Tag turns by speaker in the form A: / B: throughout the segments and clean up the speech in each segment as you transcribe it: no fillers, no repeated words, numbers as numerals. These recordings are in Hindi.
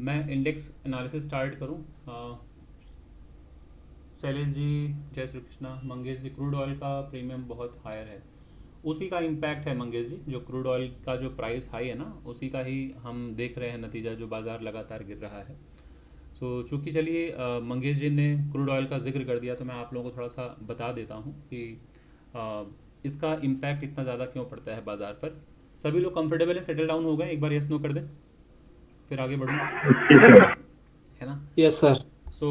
A: मैं इंडेक्स एनालिसिस स्टार्ट करूं। शैलेश जी, जय श्री कृष्णा। मंगेश जी, क्रूड ऑयल का प्रीमियम बहुत हायर है। उसी का इम्पैक्ट है मंगेश जी, जो क्रूड ऑयल का जो प्राइस हाई है ना, उसी का ही हम देख रहे हैं नतीजा, जो बाज़ार लगातार गिर रहा है। सो चूँकि चलिए मंगेश जी ने क्रूड ऑयल का जिक्र कर दिया, तो मैं आप लोगों को थोड़ा सा बता देता हूँ कि अ, इसका इम्पैक्ट इतना ज़्यादा क्यों पड़ता है बाज़ार पर। सभी लोग कंफर्टेबल हैं, सेटल डाउन हो गए? एक बार यस नो कर दें, फिर आगे बढ़ूँ, है ना।
B: Yes sir.
A: सो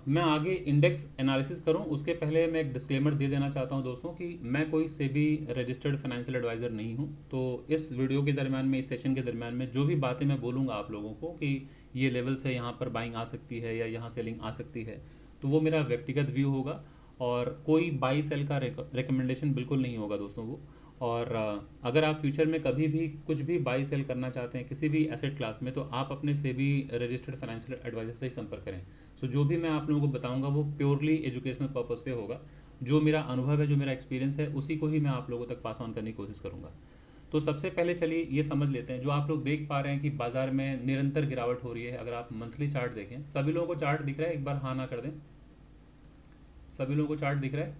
A: मैं आगे इंडेक्स एनालिसिस करूं उसके पहले मैं एक डिस्क्लेमर दे देना चाहता हूं दोस्तों कि मैं कोई सेबी रजिस्टर्ड फाइनेंशियल एडवाइज़र नहीं हूं। तो इस वीडियो के दरमियान में, इस सेशन के दरमियान में जो भी बातें मैं बोलूँगा आप लोगों को कि ये लेवल से यहाँ पर बाइंग आ सकती है या यहाँ सेलिंग आ सकती है, तो वो मेरा व्यक्तिगत व्यू होगा और कोई बाई सेल का रिकमेंडेशन बिल्कुल नहीं होगा दोस्तों वो। और अगर आप फ्यूचर में कभी भी कुछ भी बाई सेल करना चाहते हैं किसी भी एसेट क्लास में, तो आप अपने सेबी रजिस्टर्ड फाइनेंशियल एडवाइजर से ही संपर्क करें। सो जो भी मैं आप लोगों को बताऊंगा वो प्योरली एजुकेशनल पर्पस पे होगा। जो मेरा अनुभव है, जो मेरा एक्सपीरियंस है, उसी को ही मैं आप लोगों तक पास ऑन करने की कोशिश करूंगा। तो सबसे पहले चलिए ये समझ लेते हैं, जो आप लोग देख पा रहे हैं कि बाजार में निरंतर गिरावट हो रही है। अगर आप मंथली चार्ट देखें, सभी लोगों को चार्ट दिख रहा है? एक बार हाँ ना कर दें। सभी लोगों को चार्ट दिख रहा है?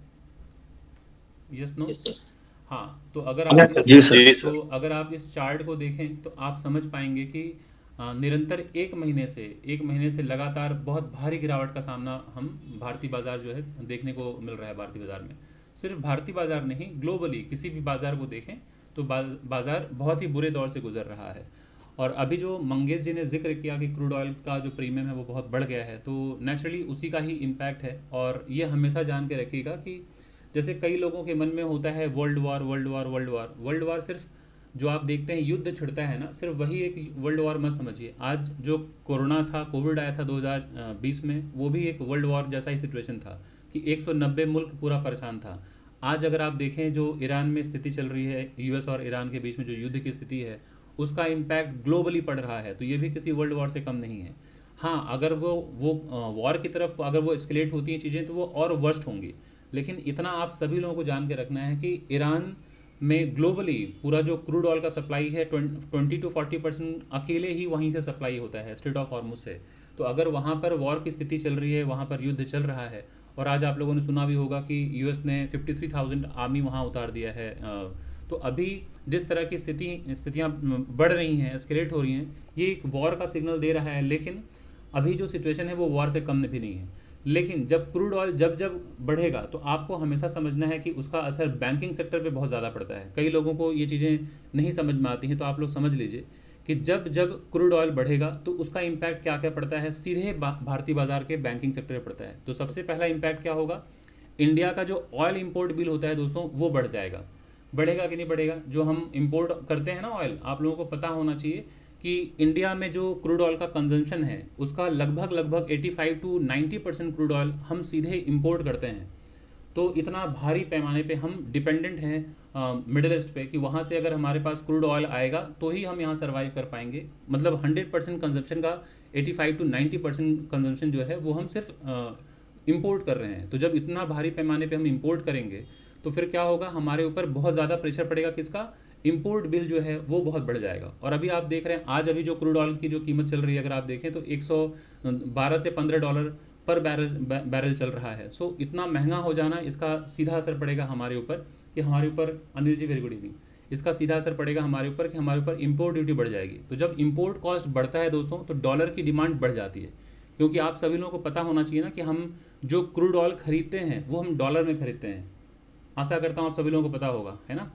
A: Yes no?
B: Yes sir.
A: हाँ, तो अगर आप
B: यस
A: जी
B: सर।
A: सर, तो अगर आप इस चार्ट को देखें तो आप समझ पाएंगे कि निरंतर एक महीने से लगातार बहुत भारी गिरावट का सामना हम भारतीय बाजार जो है देखने को मिल रहा है। भारतीय बाजार में, सिर्फ भारतीय बाजार नहीं, ग्लोबली किसी भी बाजार को देखें तो बाजार बहुत ही बुरे दौर से गुजर रहा है। और अभी जो मंगेश जी ने जिक्र किया कि क्रूड ऑयल का जो प्रीमियम है वो बहुत बढ़ गया है, तो नेचुरली उसी का ही इम्पैक्ट है। और ये हमेशा जान के रखिएगा कि जैसे कई लोगों के मन में होता है world war world war world war world war, सिर्फ जो आप देखते हैं युद्ध छिड़ता है ना, सिर्फ वही एक वर्ल्ड वार मत समझिए। आज जो कोरोना था, कोविड आया था 2020 में, वो भी एक वर्ल्ड वार जैसा ही सिचुएशन था कि 190 मुल्क पूरा परेशान था। आज अगर आप देखें जो ईरान में स्थिति चल रही है, यूएस और ईरान के बीच में जो युद्ध की स्थिति है, उसका इम्पैक्ट ग्लोबली पड़ रहा है। तो ये भी किसी वर्ल्ड वॉर से कम नहीं है। हाँ, अगर वो वॉर की तरफ अगर वो एस्केलेट होती हैं चीज़ें, तो वो और वर्स्ट होंगी। लेकिन इतना आप सभी लोगों को जान के रखना है कि ईरान में ग्लोबली पूरा जो क्रूड ऑयल का सप्लाई है, 20 to 40% अकेले ही वहीं से सप्लाई होता है, स्ट्रेट ऑफ हॉर्मुज से। तो अगर वहाँ पर वॉर की स्थिति चल रही है, वहाँ पर युद्ध चल रहा है, और आज आप लोगों ने सुना भी होगा कि यूएस ने 53,000 आर्मी वहाँ उतार दिया है। तो अभी जिस तरह की स्थितियाँ बढ़ रही हैं, एस्केलेट हो रही हैं, ये एक वॉर का सिग्नल दे रहा है। लेकिन अभी जो सिचुएशन है वो वॉर से कम भी नहीं है। लेकिन जब क्रूड ऑयल जब जब बढ़ेगा, तो आपको हमेशा समझना है कि उसका असर बैंकिंग सेक्टर पे बहुत ज़्यादा पड़ता है। कई लोगों को ये चीज़ें नहीं समझ में आती हैं, तो आप लोग समझ लीजिए कि जब जब क्रूड ऑयल बढ़ेगा तो उसका इम्पैक्ट क्या क्या पड़ता है, सीधे भारतीय बाजार के बैंकिंग सेक्टर पे पड़ता है। तो सबसे पहला इम्पैक्ट क्या होगा, इंडिया का जो ऑयल इंपोर्ट बिल होता है दोस्तों, वो बढ़ जाएगा। बढ़ेगा कि नहीं बढ़ेगा? जो हम इंपोर्ट करते हैं ना ऑयल, आप लोगों को पता होना चाहिए कि इंडिया में जो क्रूड ऑयल का कंजम्पशन है, उसका लगभग लगभग 85 to 90% क्रूड ऑयल हम सीधे इंपोर्ट करते हैं। तो इतना भारी पैमाने पे हम डिपेंडेंट हैं मिडिल ईस्ट पे, कि वहाँ से अगर हमारे पास क्रूड ऑयल आएगा तो ही हम यहाँ सर्वाइव कर पाएंगे। मतलब 100% कंजम्पशन का 85 to 90% कंजम्पशन जो है वो हम सिर्फ इंपोर्ट कर रहे हैं। तो जब इतना भारी पैमाने पे हम इंपोर्ट करेंगे, तो फिर क्या होगा, हमारे ऊपर बहुत ज़्यादा प्रेशर पड़ेगा। किसका? इंपोर्ट बिल जो है वो बहुत बढ़ जाएगा। और अभी आप देख रहे हैं, आज अभी जो क्रूड ऑयल की जो कीमत चल रही है, अगर आप देखें तो 112 से 15 डॉलर पर बैरल चल रहा है। सो इतना महंगा हो जाना, इसका सीधा असर पड़ेगा हमारे ऊपर कि हमारे ऊपर, Anil ji very good evening, इसका सीधा असर पड़ेगा हमारे ऊपर कि हमारे ऊपर इंपोर्ट ड्यूटी बढ़ जाएगी। तो जब इंपोर्ट कॉस्ट बढ़ता है दोस्तों, तो डॉलर की डिमांड बढ़ जाती है। क्योंकि आप सभी लोगों को पता होना चाहिए ना कि हम जो क्रूड ऑयल खरीदते हैं वो हम डॉलर में खरीदते हैं। आशा करता हूँ आप सभी लोगों को पता होगा, है ना।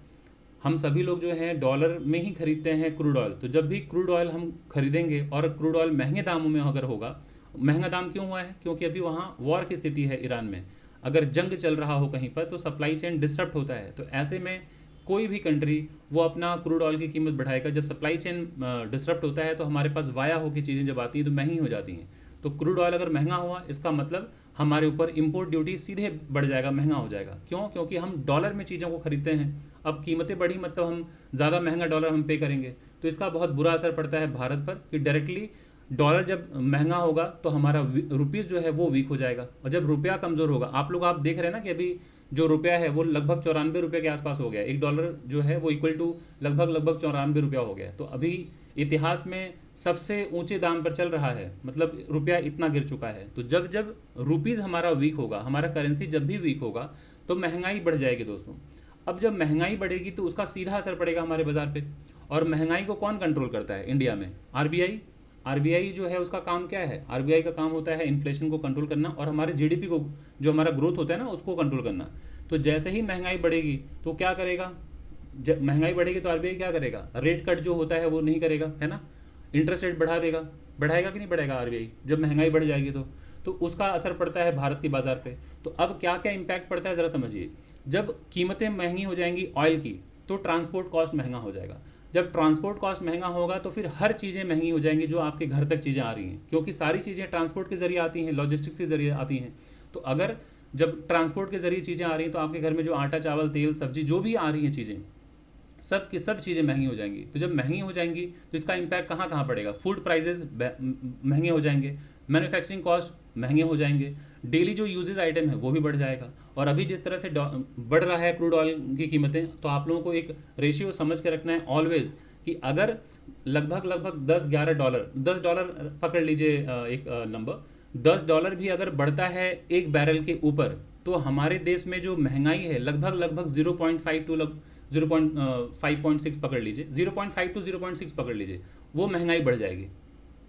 A: हम सभी लोग जो हैं डॉलर में ही खरीदते हैं क्रूड ऑयल। तो जब भी क्रूड ऑयल हम खरीदेंगे और क्रूड ऑयल महंगे दामों में अगर होगा, महंगा दाम क्यों हुआ है? क्योंकि अभी वहाँ वॉर की स्थिति है ईरान में। अगर जंग चल रहा हो कहीं पर, तो सप्लाई चेन डिस्टर्ब होता है। तो ऐसे में कोई भी कंट्री वो अपना क्रूड ऑयल की कीमत बढ़ाएगा। जब सप्लाई चेन डिस्टर्ब होता है, तो हमारे पास वाया हो की चीज़ें जब आती हैं तो महंगी हो जाती हैं। तो क्रूड ऑयल अगर महंगा हुआ, इसका मतलब हमारे ऊपर इंपोर्ट ड्यूटी सीधे बढ़ जाएगा, महंगा हो जाएगा। क्यों? क्योंकि हम डॉलर में चीज़ों को खरीदते हैं। अब कीमतें बढ़ी मतलब हम ज़्यादा महंगा डॉलर हम पे करेंगे। तो इसका बहुत बुरा असर पड़ता है भारत पर कि डायरेक्टली डॉलर जब महंगा होगा तो हमारा रुपीज़ जो है वो वीक हो जाएगा। और जब रुपया कमज़ोर होगा, आप देख रहे हैं ना कि अभी जो रुपया है वो लगभग 94 रुपये के आसपास हो गया। $1 जो है वो इक्वल टू लगभग लगभग 94 रुपया हो गया है। तो अभी इतिहास में सबसे ऊंचे दाम पर चल रहा है, मतलब रुपया इतना गिर चुका है। तो जब जब रुपीज़ हमारा वीक होगा, हमारा करेंसी जब भी वीक होगा, तो महंगाई बढ़ जाएगी दोस्तों। अब जब महंगाई बढ़ेगी तो उसका सीधा असर पड़ेगा हमारे बाजार पे। और महंगाई को कौन कंट्रोल करता है इंडिया में? आरबीआई। आरबीआई जो है उसका काम क्या है? आरबीआई का काम होता है इन्फ्लेशन को कंट्रोल करना और हमारे जीडीपी को, जो हमारा ग्रोथ होता है ना, उसको कंट्रोल करना। तो जैसे ही महंगाई बढ़ेगी तो क्या करेगा? जब महंगाई बढ़ेगी तो आरबीआई क्या करेगा? रेट कट जो होता है वो नहीं करेगा, है ना। इंटरेस्ट रेट बढ़ा देगा। बढ़ाएगा कि नहीं बढ़ाएगा आरबीआई जब महंगाई बढ़ जाएगी? तो उसका असर पड़ता है भारत के बाजार पे। तो अब क्या क्या इम्पैक्ट पड़ता है ज़रा समझिए। जब कीमतें महंगी हो जाएंगी ऑयल की, तो ट्रांसपोर्ट कॉस्ट महंगा हो जाएगा। जब ट्रांसपोर्ट कॉस्ट महंगा होगा तो फिर हर चीज़ें महंगी हो जाएंगी जो आपके घर तक चीज़ें आ रही हैं, क्योंकि सारी चीज़ें ट्रांसपोर्ट के जरिए आती हैं, लॉजिस्टिक्स के जरिए आती हैं। तो अगर जब ट्रांसपोर्ट के जरिए चीज़ें आ रही हैं तो आपके घर में जो आटा चावल तेल सब्जी जो भी आ रही हैं चीज़ें, सब की सब चीज़ें महंगी हो जाएंगी। तो जब महंगी हो जाएंगी तो इसका इम्पैक्ट कहाँ कहाँ पड़ेगा? फूड प्राइजेस महंगे हो जाएंगे, मैन्युफैक्चरिंग कॉस्ट महंगे हो जाएंगे, डेली जो यूजेज आइटम है वो भी बढ़ जाएगा। और अभी जिस तरह से बढ़ रहा है क्रूड ऑयल की कीमतें, तो आप लोगों को एक रेशियो समझ के रखना है ऑलवेज, कि अगर लगभग 10-11 डॉलर, $10 पकड़ लीजिए एक नंबर, $10 भी अगर बढ़ता है एक बैरल के ऊपर, तो हमारे देश में जो महंगाई है लगभग 0.5 टू 0.5.6 पकड़ लीजिए, 0.5 टू 0.6 पकड़ लीजिए, वो महंगाई बढ़ जाएगी।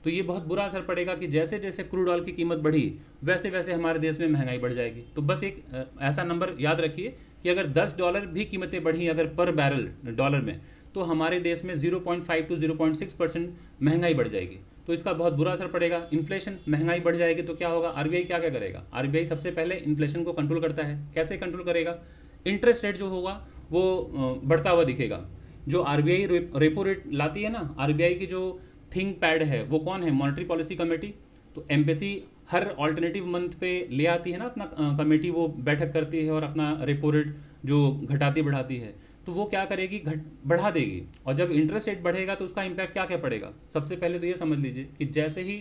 A: तो ये बहुत बुरा असर पड़ेगा कि जैसे जैसे क्रूड ऑयल की कीमत बढ़ी वैसे वैसे हमारे देश में महंगाई बढ़ जाएगी। तो बस एक ऐसा नंबर याद रखिए कि अगर $10 भी कीमतें बढ़ी अगर पर बैरल डॉलर में, तो हमारे देश में 0.5 टू 0.6% महंगाई बढ़ जाएगी। तो इसका बहुत बुरा असर पड़ेगा। इन्फ्लेशन, महंगाई बढ़ जाएगी तो क्या होगा? आरबीआई क्या क्या करेगा? आरबीआई सबसे पहले इन्फ्लेशन को कंट्रोल करता है। कैसे कंट्रोल करेगा? इंटरेस्ट रेट जो होगा वो बढ़ता हुआ दिखेगा। जो आरबीआई रेपो रेट लाती है ना, आरबीआई की जो थिंक पैड है वो कौन है? Monetary policy committee. तो एमपीसी हर ऑल्टरनेटिव मंथ पे ले आती है ना अपना कमेटी, वो बैठक करती है और अपना रेपो रेट जो घटाती बढ़ाती है, तो वो क्या करेगी? बढ़ा देगी। और जब इंटरेस्ट रेट बढ़ेगा तो उसका इम्पैक्ट क्या क्या पड़ेगा? सबसे पहले तो ये समझ लीजिए कि जैसे ही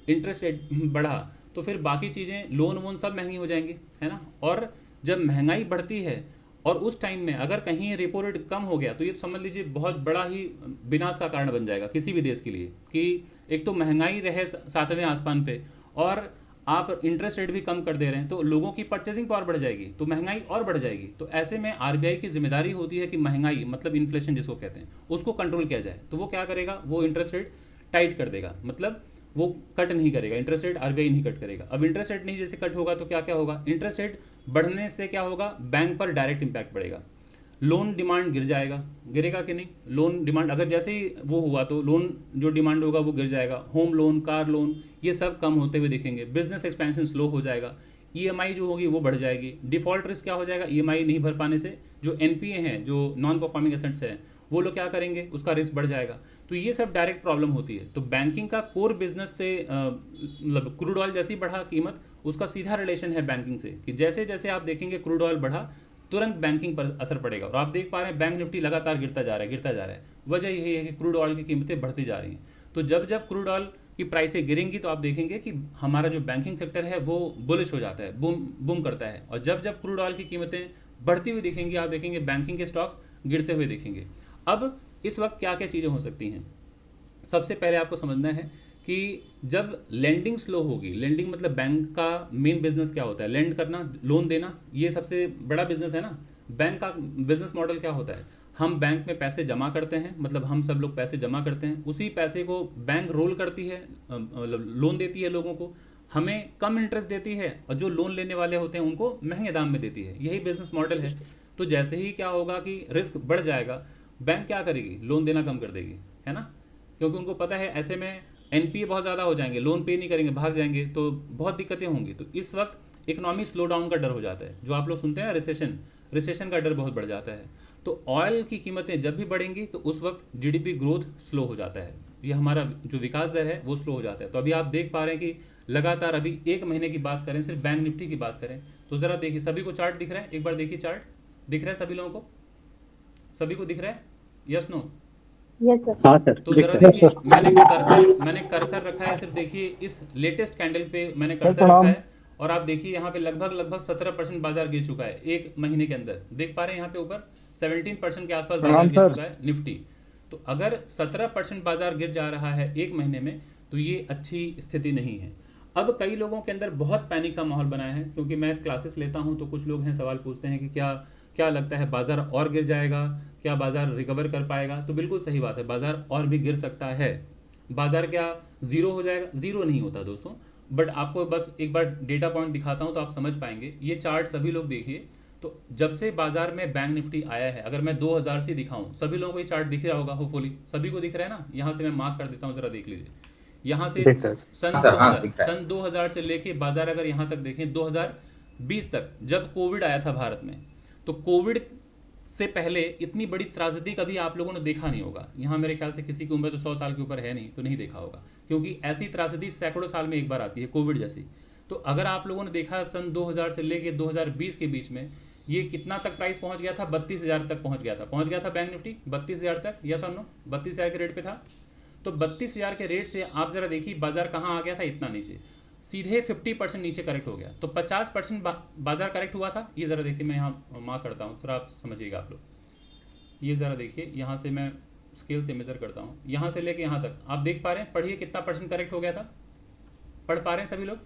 A: इंटरेस्ट रेट बढ़ा तो फिर बाकी चीज़ें, लोन वोन सब महंगी हो जाएंगी, है ना। और जब महंगाई बढ़ती है और उस टाइम में अगर कहीं रेपो रेट कम हो गया, तो ये समझ लीजिए बहुत बड़ा ही विनाश का कारण बन जाएगा किसी भी देश के लिए, कि एक तो महंगाई रहे 7वें आसमान पे और आप इंटरेस्ट रेट भी कम कर दे रहे हैं, तो लोगों की परचेसिंग पावर बढ़ जाएगी, तो महंगाई और बढ़ जाएगी। तो ऐसे में आरबीआई की जिम्मेदारी होती है कि महंगाई, मतलब इन्फ्लेशन जिसको कहते हैं, उसको कंट्रोल किया जाए। तो वो क्या करेगा? वो इंटरेस्ट रेट टाइट कर देगा, मतलब वो कट नहीं करेगा इंटरेस्ट रेट, आरबीआई नहीं कट करेगा। अब इंटरेस्ट रेट नहीं जैसे कट होगा तो क्या क्या होगा? इंटरेस्ट रेट बढ़ने से क्या होगा? बैंक पर डायरेक्ट इम्पैक्ट पड़ेगा। लोन डिमांड गिर जाएगा, गिरेगा कि नहीं? लोन डिमांड अगर जैसे ही वो हुआ तो लोन जो डिमांड होगा वो गिर जाएगा। होम लोन, कार लोन, ये सब कम होते हुए दिखेंगे। बिजनेस एक्सपेंशन स्लो हो जाएगा। ईएमआई जो होगी वो बढ़ जाएगी। डिफॉल्ट रिस्क क्या हो जाएगा? ईएमआई नहीं भर पाने से जो एनपीए हैं, जो नॉन परफॉर्मिंग एसेट्स हैं, वो लोग क्या करेंगे? उसका रिस्क बढ़ जाएगा। तो ये सब डायरेक्ट प्रॉब्लम होती है। तो बैंकिंग का कोर बिजनेस से मतलब क्रूड ऑयल जैसी बढ़ा कीमत, उसका सीधा रिलेशन है बैंकिंग से, कि जैसे जैसे आप देखेंगे क्रूड ऑयल बढ़ा तुरंत बैंकिंग पर असर पड़ेगा। और आप देख पा रहे हैं बैंक निफ्टी लगातार गिरता जा रहा है, गिरता जा रहा है। वजह यही है कि क्रूड ऑयल की कीमतें बढ़ती जा रही हैं। तो जब जब क्रूड ऑयल की प्राइसें गिरेंगी तो आप देखेंगे कि हमारा जो बैंकिंग सेक्टर है वो बुलिश हो जाता है, बूम बूम करता है। और जब जब क्रूड ऑयल की कीमतें बढ़ती हुई दिखेंगी, आप देखेंगे बैंकिंग के स्टॉक्स गिरते हुए दिखेंगे। अब इस वक्त क्या क्या चीज़ें हो सकती हैं? सबसे पहले आपको समझना है कि जब लेंडिंग स्लो होगी, लेंडिंग मतलब बैंक का मेन बिजनेस क्या होता है? लेंड करना, लोन देना, ये सबसे बड़ा बिजनेस है ना। बैंक का बिजनेस मॉडल क्या होता है? हम बैंक में पैसे जमा करते हैं, मतलब हम सब लोग पैसे जमा करते हैं, उसी पैसे को बैंक रोल करती है, मतलब लोन देती है लोगों को, हमें कम इंटरेस्ट देती है, और जो लोन लेने वाले होते हैं उनको महंगे दाम में देती है। यही बिजनेस मॉडल है। तो जैसे ही क्या होगा कि रिस्क बढ़ जाएगा, बैंक क्या करेगी? लोन देना कम कर देगी, है ना, क्योंकि उनको पता है ऐसे में एनपीए बहुत ज़्यादा हो जाएंगे, लोन पे नहीं करेंगे, भाग जाएंगे, तो बहुत दिक्कतें होंगी। तो इस वक्त इकोनॉमी स्लो डाउन का डर हो जाता है, जो आप लोग सुनते हैं ना, रिसेशन का डर बहुत बढ़ जाता है। तो ऑयल की कीमतें जब भी बढ़ेंगी तो उस वक्त जीडीपी ग्रोथ स्लो हो जाता है, ये हमारा जो विकास दर है वो स्लो हो जाता है। तो अभी आप देख पा रहे हैं कि लगातार अभी एक महीने की बात करें, सिर्फ बैंक निफ्टी की बात करें, तो ज़रा देखिए, सभी को चार्ट दिख रहा है? एक बार देखिए चार्ट, दिख रहा है सभी लोगों को? सभी को दिख रहा है? Yes no?
B: Yes sir.
C: हाँ सर,
A: तो
C: दिख
A: जरा
C: रहा है।
A: देखिए, मैंने कर्सर रखा है, सिर्फ देखिए इस लेटेस्ट कैंडल पे मैंने
B: सर
A: कर्सर रखा
B: प्रणाम।
A: है, और आप देखिए यहाँ पे लगभग 17% बाजार गिर चुका है एक महीने के अंदर। देख पा रहे हैं यहाँ पे ऊपर 17% के आसपास बाजार
B: प्रणाम
A: गिर
B: सर।
A: चुका है निफ्टी। तो अगर 17% बाजार गिर जा रहा है एक महीने में, तो ये अच्छी स्थिति नहीं है। अब कई लोगों के अंदर बहुत पैनिक का माहौल बनाया है, क्योंकि मैं क्लासेस लेता हूं तो कुछ लोग हैं सवाल पूछते हैं कि क्या क्या लगता है बाजार और गिर जाएगा, क्या बाजार रिकवर कर पाएगा? तो बिल्कुल सही बात है, बाजार और भी गिर सकता है। बाजार क्या जीरो हो जाएगा? जीरो नहीं होता दोस्तों, बट आपको बस एक बार डेटा पॉइंट दिखाता हूं तो आप समझ पाएंगे। ये चार्ट सभी लोग देखिए, तो जब से बाजार में बैंक निफ्टी आया है, अगर मैं 2000 से दिखाऊं, सभी लोगों को ये चार्ट दिख रहा होगा, होपफुली सभी को दिख रहा है ना। यहाँ से मैं मार्क कर देता हूँ, जरा देख लीजिए। यहाँ से
B: दिख रहा है सर।
A: सन
C: हाँ सर, हाँ
A: 2000
C: दिख रहा है।
A: सन 2000 से लेके बाजार अगर यहाँ तक देखें 2020 तक, जब कोविड आया था भारत में, तो कोविड से पहले इतनी बड़ी त्रासदी कभी आप लोगों ने देखा नहीं होगा। यहाँ मेरे ख्याल से किसी की उम्र तो 100 साल के ऊपर है नहीं, तो नहीं देखा होगा, क्योंकि ऐसी त्रासदी सैकड़ों साल में एक बार आती है, कोविड जैसी। तो अगर आप लोगों ने देखा सन 2000 से लेके 2020 के बीच में, ये कितना तक प्राइस पहुंच गया था? 32,000 तक पहुंच गया था बैंक निफ्टी 32,000 तक, यस और नो? 32,000 के रेट पे था। तो 32,000 के रेट से आप जरा देखिए बाजार कहाँ आ गया था, इतना नीचे, सीधे 50% नीचे करेक्ट हो गया। तो 50% बाजार करेक्ट हुआ था। ये ज़रा देखिए, मैं यहाँ मार्क करता हूँ, थोड़ा आप समझिएगा आप लोग। ये ज़रा देखिए, यहाँ से मैं स्केल से मेज़र करता हूँ, यहाँ से लेके यहाँ तक आप देख पा रहे हैं? पढ़िए कितना परसेंट करेक्ट हो गया था, पढ़ पा रहे हैं सभी लोग?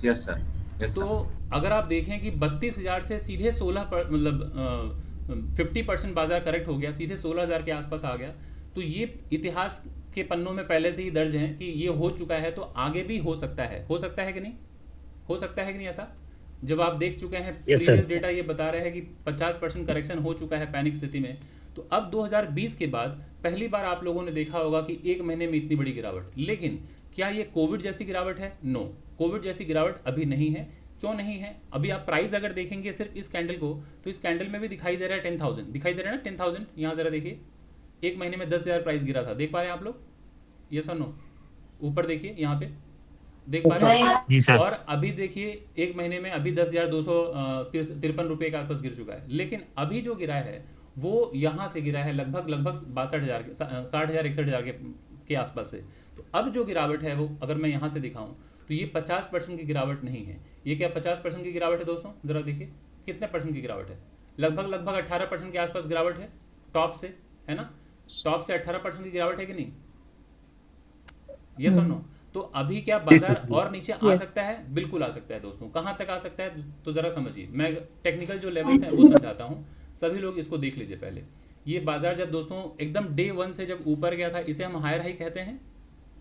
C: यस सर, यस
A: तो
C: सर।
A: अगर आप देखें कि 32,000 से सीधे 16 मतलब 50% बाजार करेक्ट हो गया, सीधे 16,000 के आसपास आ गया। तो ये इतिहास के पन्नों में पहले से ही दर्ज है कि ये हो चुका है, तो आगे भी हो सकता है। हो सकता है कि नहीं? हो सकता है कि नहीं ऐसा? जब आप देख चुके हैं
B: यस
A: प्रीवियस
B: सर।
A: डेटा ये बता रहे हैं कि 50% करेक्शन हो चुका है पैनिक स्थिति में, तो अब 2020 के बाद पहली बार आप लोगों ने देखा होगा कि एक महीने में इतनी बड़ी गिरावट। लेकिन क्या ये कोविड जैसी गिरावट है? नो, कोविड जैसी गिरावट अभी नहीं है। क्यों नहीं है? अभी आप प्राइस अगर देखेंगे सिर्फ इस कैंडल को, तो इस कैंडल में भी दिखाई दे रहा है 10,000, दिखाई दे रहा है ना 10,000। यहाँ जरा देखिए, एक महीने में 10,000 प्राइस गिरा था, देख पा रहे हैं आप लोग? ये सुनो, ऊपर देखिए, यहाँ पे देख पा रहे हैं?
B: जी सर।
A: और अभी देखिए एक महीने में अभी 10,253 रुपये के आसपास गिर चुका है। लेकिन अभी जो गिरा है वो यहाँ से गिरा है लगभग 62,000 के 60,000 61,000 के आसपास से। तो अब जो गिरावट है वो अगर मैं यहाँ से दिखाऊं, तो ये 50% की गिरावट नहीं है। ये क्या 50% की गिरावट है दोस्तों? ज़रा देखिए कितने परसेंट की गिरावट है। लगभग 18% के आसपास गिरावट है टॉप से, है ना? टॉप से 18% की गिरावट है कि नहीं? ये सुनो, तो अभी क्या बाजार और नीचे आ सकता है? बिल्कुल आ सकता है दोस्तों। कहाँ तक आ सकता है तो ज़रा समझिए, मैं टेक्निकल जो लेवल्स हैं वो समझाता हूँ, सभी लोग इसको देख लीजिए पहले। ये बाजार जब दोस्तों एकदम डे 1 से जब ऊपर गया था, इसे हम हायर हाई कहते हैं।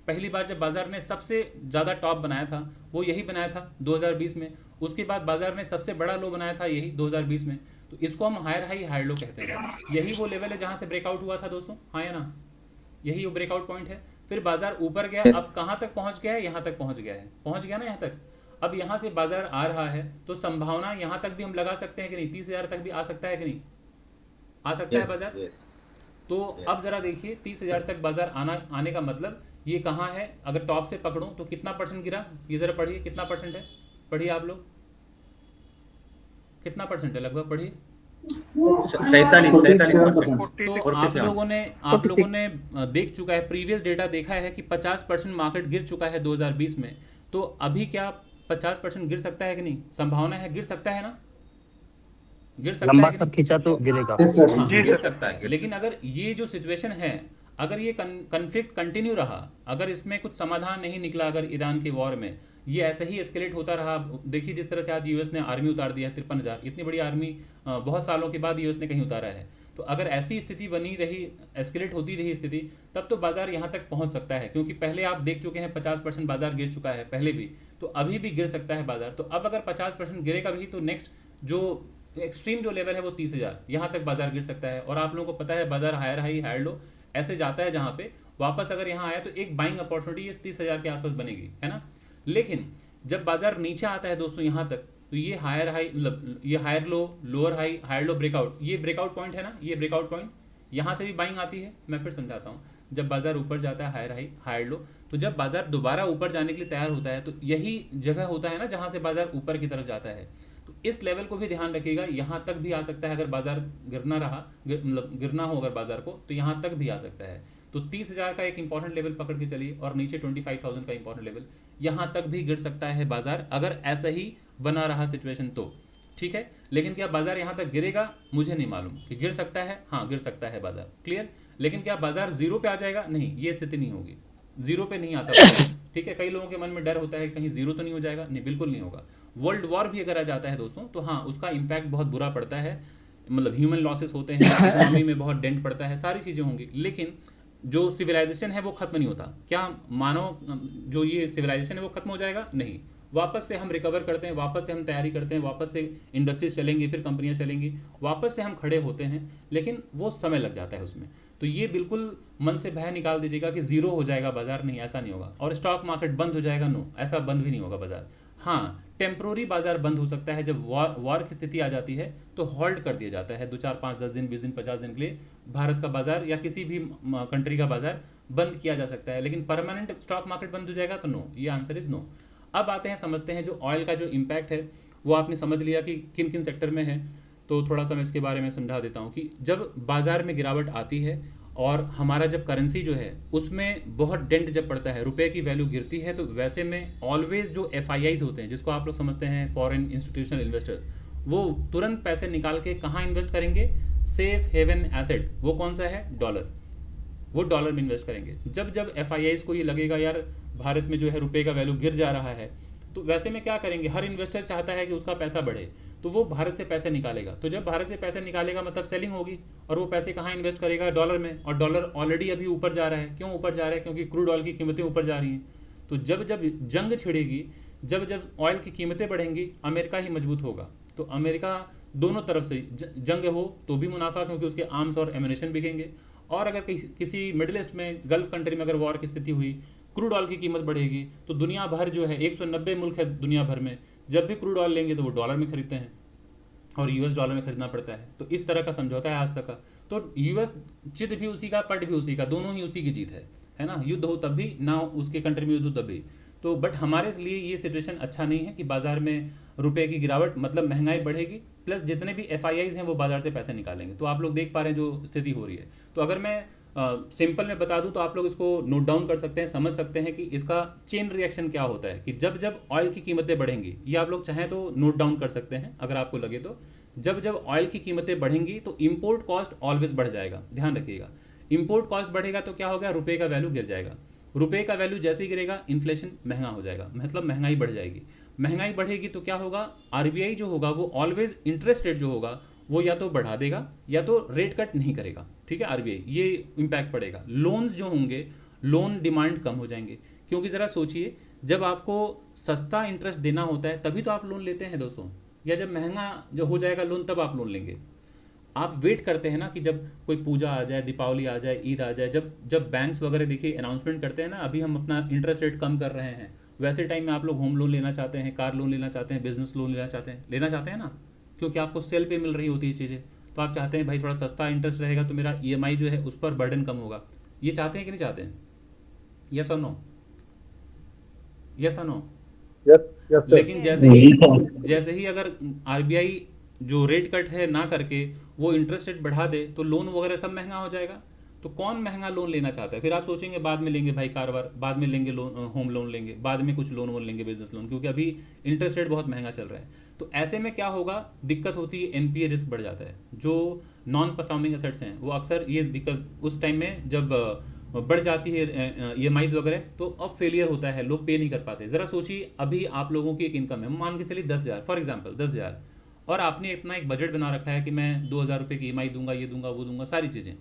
A: पहली बार जब बाजार ने सबसे ज़्यादा टॉप बनाया था वो यही बनाया था 2020 में। उसके बाद बाजार ने सबसे बड़ा लो बनाया था यही 2020 में। तो इसको हम हायर हाई हायर लो कहते हैं। यही वो लेवल है जहाँ से ब्रेकआउट हुआ था दोस्तों, हाँ या ना? यही वो ब्रेकआउट पॉइंट है। फिर बाजार ऊपर गया, अब कहाँ तक पहुँच गया है? यहाँ तक पहुँच गया है, पहुँच गया ना यहाँ तक। अब यहाँ से बाजार आ रहा है, तो संभावना यहाँ तक भी हम लगा सकते हैं कि नहीं? 30,000 तक भी आ सकता है कि नहीं? आ सकता है
C: यस
A: बाजार।
C: यस
A: तो
C: यस।
A: अब ज़रा देखिए 30,000 तक बाजार आने का मतलब ये कहाँ है? अगर टॉप से पकड़ूं तो कितना परसेंट गिरा? ये ज़रा पढ़िए कितना परसेंट है, पढ़िए आप लोग, कितना परसेंट है लगभग, पढ़िए।
C: 47%
A: तो
C: और
A: आप
C: 47।
A: लोगों ने देख चुका है, प्रीवियस डेटा देखा है कि 50% मार्केट गिर चुका है 2020 में। तो अभी क्या 50% गिर सकता है कि नहीं? संभावना है, गिर सकता है ना? गिर सकता
B: लंबा
A: है कि
B: सब
A: नहीं?
B: खींचा तो गिरेगा।
A: हाँ,
C: जी
A: गिर
C: सर।
A: सकता है। लेकिन अगर ये जो सिचुएशन है, अगर ये कन्फ्लिक्ट कंटिन्यू रहा, अगर इसमें कुछ समाधान नहीं निकला, अगर ईरान के वॉर में ये ऐसे ही एस्केलेट होता रहा, देखिए जिस तरह से आज यूएस ने आर्मी उतार दिया है 53,000, इतनी बड़ी आर्मी बहुत सालों के बाद यूएस ने कहीं उतारा है। तो अगर ऐसी स्थिति बनी रही, एस्केलेट होती रही स्थिति, तब तो बाजार यहाँ तक पहुँच सकता है। क्योंकि पहले आप देख चुके हैं 50% बाजार गिर चुका है पहले भी, तो अभी भी गिर सकता है बाजार। तो अब अगर 50% गिरेगा भी, तो नेक्स्ट जो एक्सट्रीम जो लेवल है वो 30,000, यहाँ तक बाजार गिर सकता है। और आप लोगों को पता है बाजार हायर हाई हायर लो ऐसे जाता है, जहाँ पे वापस अगर यहाँ आया तो एक बाइंग अपॉर्चुनिटी इस 30,000 के आसपास बनेगी, है ना? लेकिन जब बाजार नीचे आता है दोस्तों यहाँ तक, तो ये हायर हाई मतलब ये higher low, lower high, higher low, breakout, ये ब्रेकआउट पॉइंट है ना, ये ब्रेकआउट पॉइंट, यहाँ से भी बाइंग आती है। मैं फिर समझाता हूँ, जब बाजार ऊपर जाता है हायर हाई हायर लो, तो जब बाजार दोबारा ऊपर जाने के लिए तैयार होता है, तो यही जगह होता है ना जहाँ से बाजार ऊपर की तरफ जाता है। तो इस लेवल को भी ध्यान रखिएगा, यहाँ तक भी आ सकता है। अगर बाजार गिरना रहा, मतलब गिरना हो अगर बाजार को, तो यहाँ तक भी आ सकता है। तो 30,000 का एक इंपॉर्टेंट लेवल पकड़ के चलिए, और नीचे 25,000 का इंपॉर्टेंट लेवल, यहाँ तक भी गिर सकता है बाजार अगर ऐसा ही बना रहा सिचुएशन। तो ठीक है। लेकिन क्या बाजार यहाँ तक गिरेगा, मुझे नहीं मालूम कि गिर सकता है, हाँ गिर सकता है बाजार, क्लियर। लेकिन क्या बाजार जीरो पे आ जाएगा, नहीं, ये स्थिति नहीं होगी, जीरो पे नहीं आता बाजार, ठीक है। कई लोगों के मन में डर होता है कहीं जीरो तो नहीं हो जाएगा, नहीं बिल्कुल नहीं होगा। वर्ल्ड वॉर भी अगर आ जाता है दोस्तों तो हाँ उसका इम्पैक्ट बहुत बुरा पड़ता है, मतलब ह्यूमन लॉसेस होते हैं, इकोनॉमी में बहुत डेंट पड़ता है, सारी चीज़ें होंगी। लेकिन जो सिविलाइजेशन है वो खत्म नहीं होता। क्या मानव जो ये सिविलाइजेशन है वो खत्म हो जाएगा, नहीं, वापस से हम रिकवर करते हैं, वापस से हम तैयारी करते हैं, वापस से इंडस्ट्रीज चलेंगी, फिर कंपनियां चलेंगी, वापस से हम खड़े होते हैं, लेकिन वो समय लग जाता है उसमें। तो ये बिल्कुल मन से भय निकाल दीजिएगा कि जीरो हो जाएगा बाजार, नहीं ऐसा नहीं होगा। और स्टॉक मार्केट बंद हो जाएगा, नो, ऐसा बंद भी नहीं होगा बाजार। हाँ टेम्प्रोरी बाजार बंद हो सकता है, जब वॉर की स्थिति आ जाती है तो हॉल्ट कर दिया जाता है 2 4 5 10 दिन 20 दिन 50 दिन के लिए, भारत का बाजार या किसी भी कंट्री का बाजार बंद किया जा सकता है। लेकिन परमानेंट स्टॉक मार्केट बंद हो जाएगा तो नो, ये आंसर इज नो। अब आते हैं, समझते हैं जो ऑयल का जो इम्पैक्ट है वो आपने समझ लिया कि किन किन सेक्टर में है। तो थोड़ा सा मैं इसके बारे में समझा देता हूँ कि जब बाजार में गिरावट आती है और हमारा जब करेंसी जो है उसमें बहुत डेंट जब पड़ता है, रुपए की वैल्यू गिरती है, तो वैसे में ऑलवेज जो FIIs होते हैं, जिसको आप लोग समझते हैं फॉरेन इंस्टीट्यूशनल इन्वेस्टर्स, वो तुरंत पैसे निकाल के कहाँ इन्वेस्ट करेंगे, सेफ हेवन एसेट, वो कौन सा है, डॉलर, वो डॉलर में इन्वेस्ट करेंगे। जब जब FIIs को ये लगेगा यार भारत में जो है रुपए का वैल्यू गिर जा रहा है, तो वैसे में क्या करेंगे, हर इन्वेस्टर चाहता है कि उसका पैसा बढ़े, तो वो भारत से पैसे निकालेगा। तो जब भारत से पैसे निकालेगा मतलब सेलिंग होगी, और वो पैसे कहाँ इन्वेस्ट करेगा, डॉलर में। और डॉलर ऑलरेडी अभी ऊपर जा रहा है, क्यों ऊपर जा रहा है, क्योंकि क्रूड ऑयल की कीमतें ऊपर जा रही हैं। तो जब जब जंग छिड़ेगी, जब जब ऑयल की कीमतें बढ़ेंगी, अमेरिका ही मजबूत होगा। तो अमेरिका दोनों तरफ से जंग हो तो भी मुनाफा, क्योंकि उसके आर्म्स और एमिनेशन बिकेंगे। और अगर किसी मिडिल ईस्ट में, गल्फ कंट्री में अगर वॉर की स्थिति हुई, क्रूड ऑयल की कीमत बढ़ेगी, तो दुनिया भर जो है 190 मुल्क है दुनिया भर में, जब भी क्रूड ऑयल लेंगे तो वो डॉलर में खरीदते हैं और US डॉलर में खरीदना पड़ता है। तो इस तरह का समझौता है आज तक का। तो US चित भी उसी का, पट भी उसी का, दोनों ही उसी की जीत है ना। युद्ध हो तब भी ना, उसके कंट्री में युद्ध हो तब भी। तो बट हमारे लिए ये सिचुएशन अच्छा नहीं है कि बाजार में रुपए की गिरावट, मतलब महंगाई बढ़ेगी, प्लस जितने भी FIIs हैं वो बाजार से पैसे निकालेंगे। तो आप लोग देख पा रहे हैं जो स्थिति हो रही है। तो अगर मैं सिंपल में बता दूं तो आप लोग इसको नोट डाउन कर सकते हैं, समझ सकते हैं कि इसका चेन रिएक्शन क्या होता है, कि जब जब ऑयल की कीमतें बढ़ेंगी, ये आप लोग चाहें तो नोट डाउन कर सकते हैं अगर आपको लगे तो, जब जब ऑयल की कीमतें बढ़ेंगी तो इंपोर्ट कॉस्ट ऑलवेज बढ़ जाएगा, ध्यान रखिएगा। इंपोर्ट कॉस्ट बढ़ेगा तो क्या होगा, रुपए का वैल्यू गिर जाएगा। रुपए का वैल्यू जैसे ही गिरेगा, इन्फ्लेशन महंगा हो जाएगा, मतलब महंगाई बढ़ जाएगी। महंगाई बढ़ेगी तो क्या होगा, RBI जो होगा वो ऑलवेज इंटरेस्ट रेट जो होगा वो या तो बढ़ा देगा या तो रेट कट नहीं करेगा, ठीक है, RBI, ये इम्पैक्ट पड़ेगा। लोन्स जो होंगे, लोन डिमांड कम हो जाएंगे, क्योंकि ज़रा सोचिए, जब आपको सस्ता इंटरेस्ट देना होता है तभी तो आप लोन लेते हैं दोस्तों, या जब महंगा जो हो जाएगा लोन तब आप लोन लेंगे। आप वेट करते हैं ना कि जब कोई पूजा आ जाए, दीपावली आ जाए, ईद आ जाए, जब जब बैंक्स वगैरह देखिए अनाउंसमेंट करते हैं ना, अभी हम अपना इंटरेस्ट रेट कम कर रहे हैं, वैसे टाइम में आप लोग होम लोन लेना चाहते हैं, कार लोन लेना चाहते हैं, बिजनेस लोन लेना चाहते हैं ना, क्योंकि आपको सेल पे मिल रही होती है चीज़ें। तो आप चाहते हैं भाई थोड़ा सस्ता इंटरेस्ट रहेगा तो मेरा EMI जो है उस पर बर्डन कम होगा। ये चाहते हैं कि नहीं चाहते हैं, यस और नो, यस और नो। लेकिन जैसे ही अगर RBI जो रेट कट है ना करके वो इंटरेस्ट रेट बढ़ा दे तो लोन वगैरह सब महंगा हो जाएगा। तो कौन महंगा लोन लेना चाहता है, फिर आप सोचेंगे बाद में लेंगे भाई कारवार, बाद में लेंगे लोन, होम लोन लेंगे, बाद में कुछ लोन वोन लेंगे, बिजनेस लोन, क्योंकि अभी इंटरेस्ट रेट बहुत महंगा चल रहा है। तो ऐसे में क्या होगा, दिक्कत होती है, NPA रिस्क बढ़ जाता है। जो नॉन परफॉर्मिंग एसेट्स हैं वो अक्सर ये दिक्कत उस टाइम में जब बढ़ जाती है EMIs वगैरह, तो अब फेलियर होता है, लोग पे नहीं कर पाते। ज़रा सोचिए, अभी आप लोगों की एक इनकम है, मान के चलिए 10,000 फॉर एग्जाम्पल, 10,000, और आपने इतना एक बजट बना रखा है कि मैं 2,000 रुपये की EMI दूंगा, ये दूंगा, वो दूंगा, सारी चीज़ें।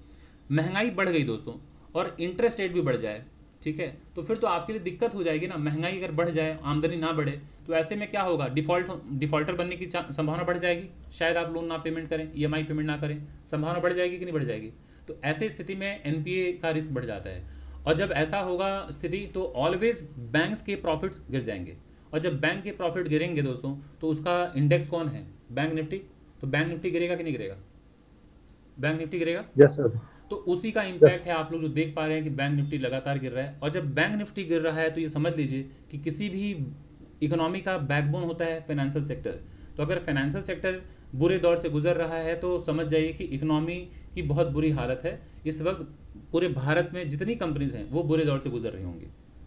A: महंगाई बढ़ गई दोस्तों और इंटरेस्ट रेट भी बढ़ जाए, ठीक है, तो फिर तो आपके लिए दिक्कत हो जाएगी ना। महंगाई अगर बढ़ जाए, आमदनी ना बढ़े, तो ऐसे में क्या होगा, डिफॉल्टर बनने की संभावना बढ़ जाएगी, शायद आप लोन ना पेमेंट करें, EMI पेमेंट ना करें, संभावना बढ़ जाएगी कि नहीं बढ़ जाएगी। तो ऐसे स्थिति में NPA का रिस्क बढ़ जाता है। और जब ऐसा होगा स्थिति तो ऑलवेज बैंक्स के प्रॉफिट्स गिर जाएंगे, और जब बैंक के प्रॉफिट गिरेंगे दोस्तों तो उसका इंडेक्स कौन है, बैंक निफ्टी। तो बैंक निफ्टी गिरेगा कि नहीं गिरेगा, बैंक निफ्टी गिरेगा,
B: यस सर।
A: तो उसी का इम्पैक्ट है। आप लोग जो देख पा रहे हैं कि बैंक निफ्टी लगातार गिर रहा है, और जब बैंक निफ्टी गिर रहा है तो ये समझ लीजिए कि किसी भी इकोनॉमी का बैकबोन होता है फाइनेंशियल सेक्टर। तो अगर फाइनेंशियल सेक्टर बुरे दौर से गुजर रहा है तो समझ जाइए कि इकोनॉमी की बहुत बुरी हालत है। इस वक्त पूरे भारत में जितनी कंपनीज हैं वो बुरे दौर से गुजर रही होंगी।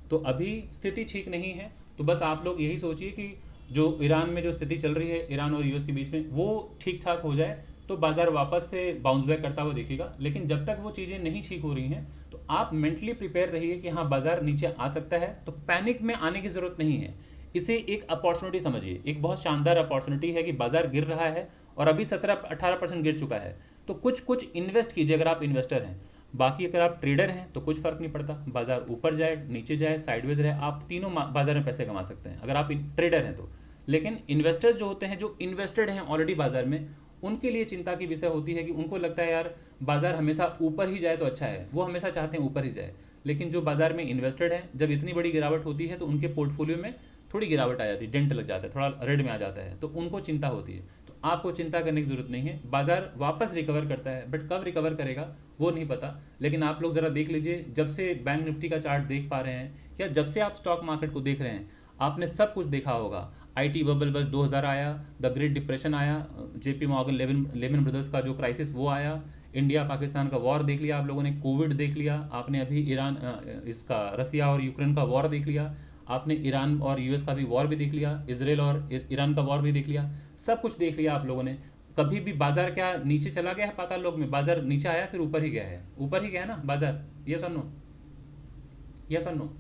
A: तो अभी स्थिति ठीक नहीं है। तो बस आप लोग यही सोचिए कि जो ईरान में जो स्थिति चल रही है ईरान और यूएस के बीच में वो ठीक ठाक हो जाए तो बाजार वापस से बाउंस बैक करता हुआ दिखेगा। लेकिन जब तक वो चीज़ें नहीं ठीक हो रही हैं तो आप मेंटली प्रिपेयर रहिए कि हाँ बाजार नीचे आ सकता है, तो पैनिक में आने की ज़रूरत नहीं है। इसे एक अपॉर्चुनिटी समझिए, एक बहुत शानदार अपॉर्चुनिटी है कि बाजार गिर रहा है और अभी 17-18% गिर चुका है, तो कुछ कुछ इन्वेस्ट कीजिए अगर आप इन्वेस्टर हैं। बाकी अगर आप ट्रेडर हैं तो कुछ फ़र्क नहीं पड़ता, बाजार ऊपर जाए नीचे जाए साइडवेज रहे, आप तीनों बाजार में पैसे कमा सकते हैं अगर आप ट्रेडर हैं तो। लेकिन इन्वेस्टर्स जो होते हैं, जो इन्वेस्टेड हैं ऑलरेडी बाजार में, उनके लिए चिंता की विषय होती है कि उनको लगता है यार बाजार हमेशा ऊपर ही जाए तो अच्छा है, वो हमेशा चाहते हैं ऊपर ही जाए। लेकिन जो बाजार में इन्वेस्टेड हैं, जब इतनी बड़ी गिरावट होती है तो उनके पोर्टफोलियो में थोड़ी गिरावट आ जाती है, डेंट लग जाता है, थोड़ा रेड में आ जाता है, तो उनको चिंता होती है। तो आपको चिंता करने की ज़रूरत नहीं है, बाजार वापस रिकवर करता है, बट कब रिकवर करेगा वो नहीं पता। लेकिन आप लोग ज़रा देख लीजिए, जब से बैंक निफ्टी का चार्ट देख पा रहे हैं या जब से आप स्टॉक मार्केट को देख रहे हैं, आपने सब कुछ देखा होगा। आईटी बबल बस 2000 आया, द ग्रेट डिप्रेशन आया, जेपी मॉर्गन लेमन ब्रदर्स का जो क्राइसिस वो आया, इंडिया पाकिस्तान का वॉर देख लिया आप लोगों ने, कोविड देख लिया आपने, अभी ईरान इसका रसिया और यूक्रेन का वॉर देख लिया आपने, ईरान और यूएस का भी वॉर भी देख लिया, इसराइल और ईरान का वॉर भी देख लिया, सब कुछ देख लिया आप लोगों ने। कभी भी बाजार क्या नीचे चला गया है पाताल लोक में? बाजार नीचे आया फिर ऊपर ही गया है, ऊपर ही गया है ना बाजार? यस और नो? यस और नो?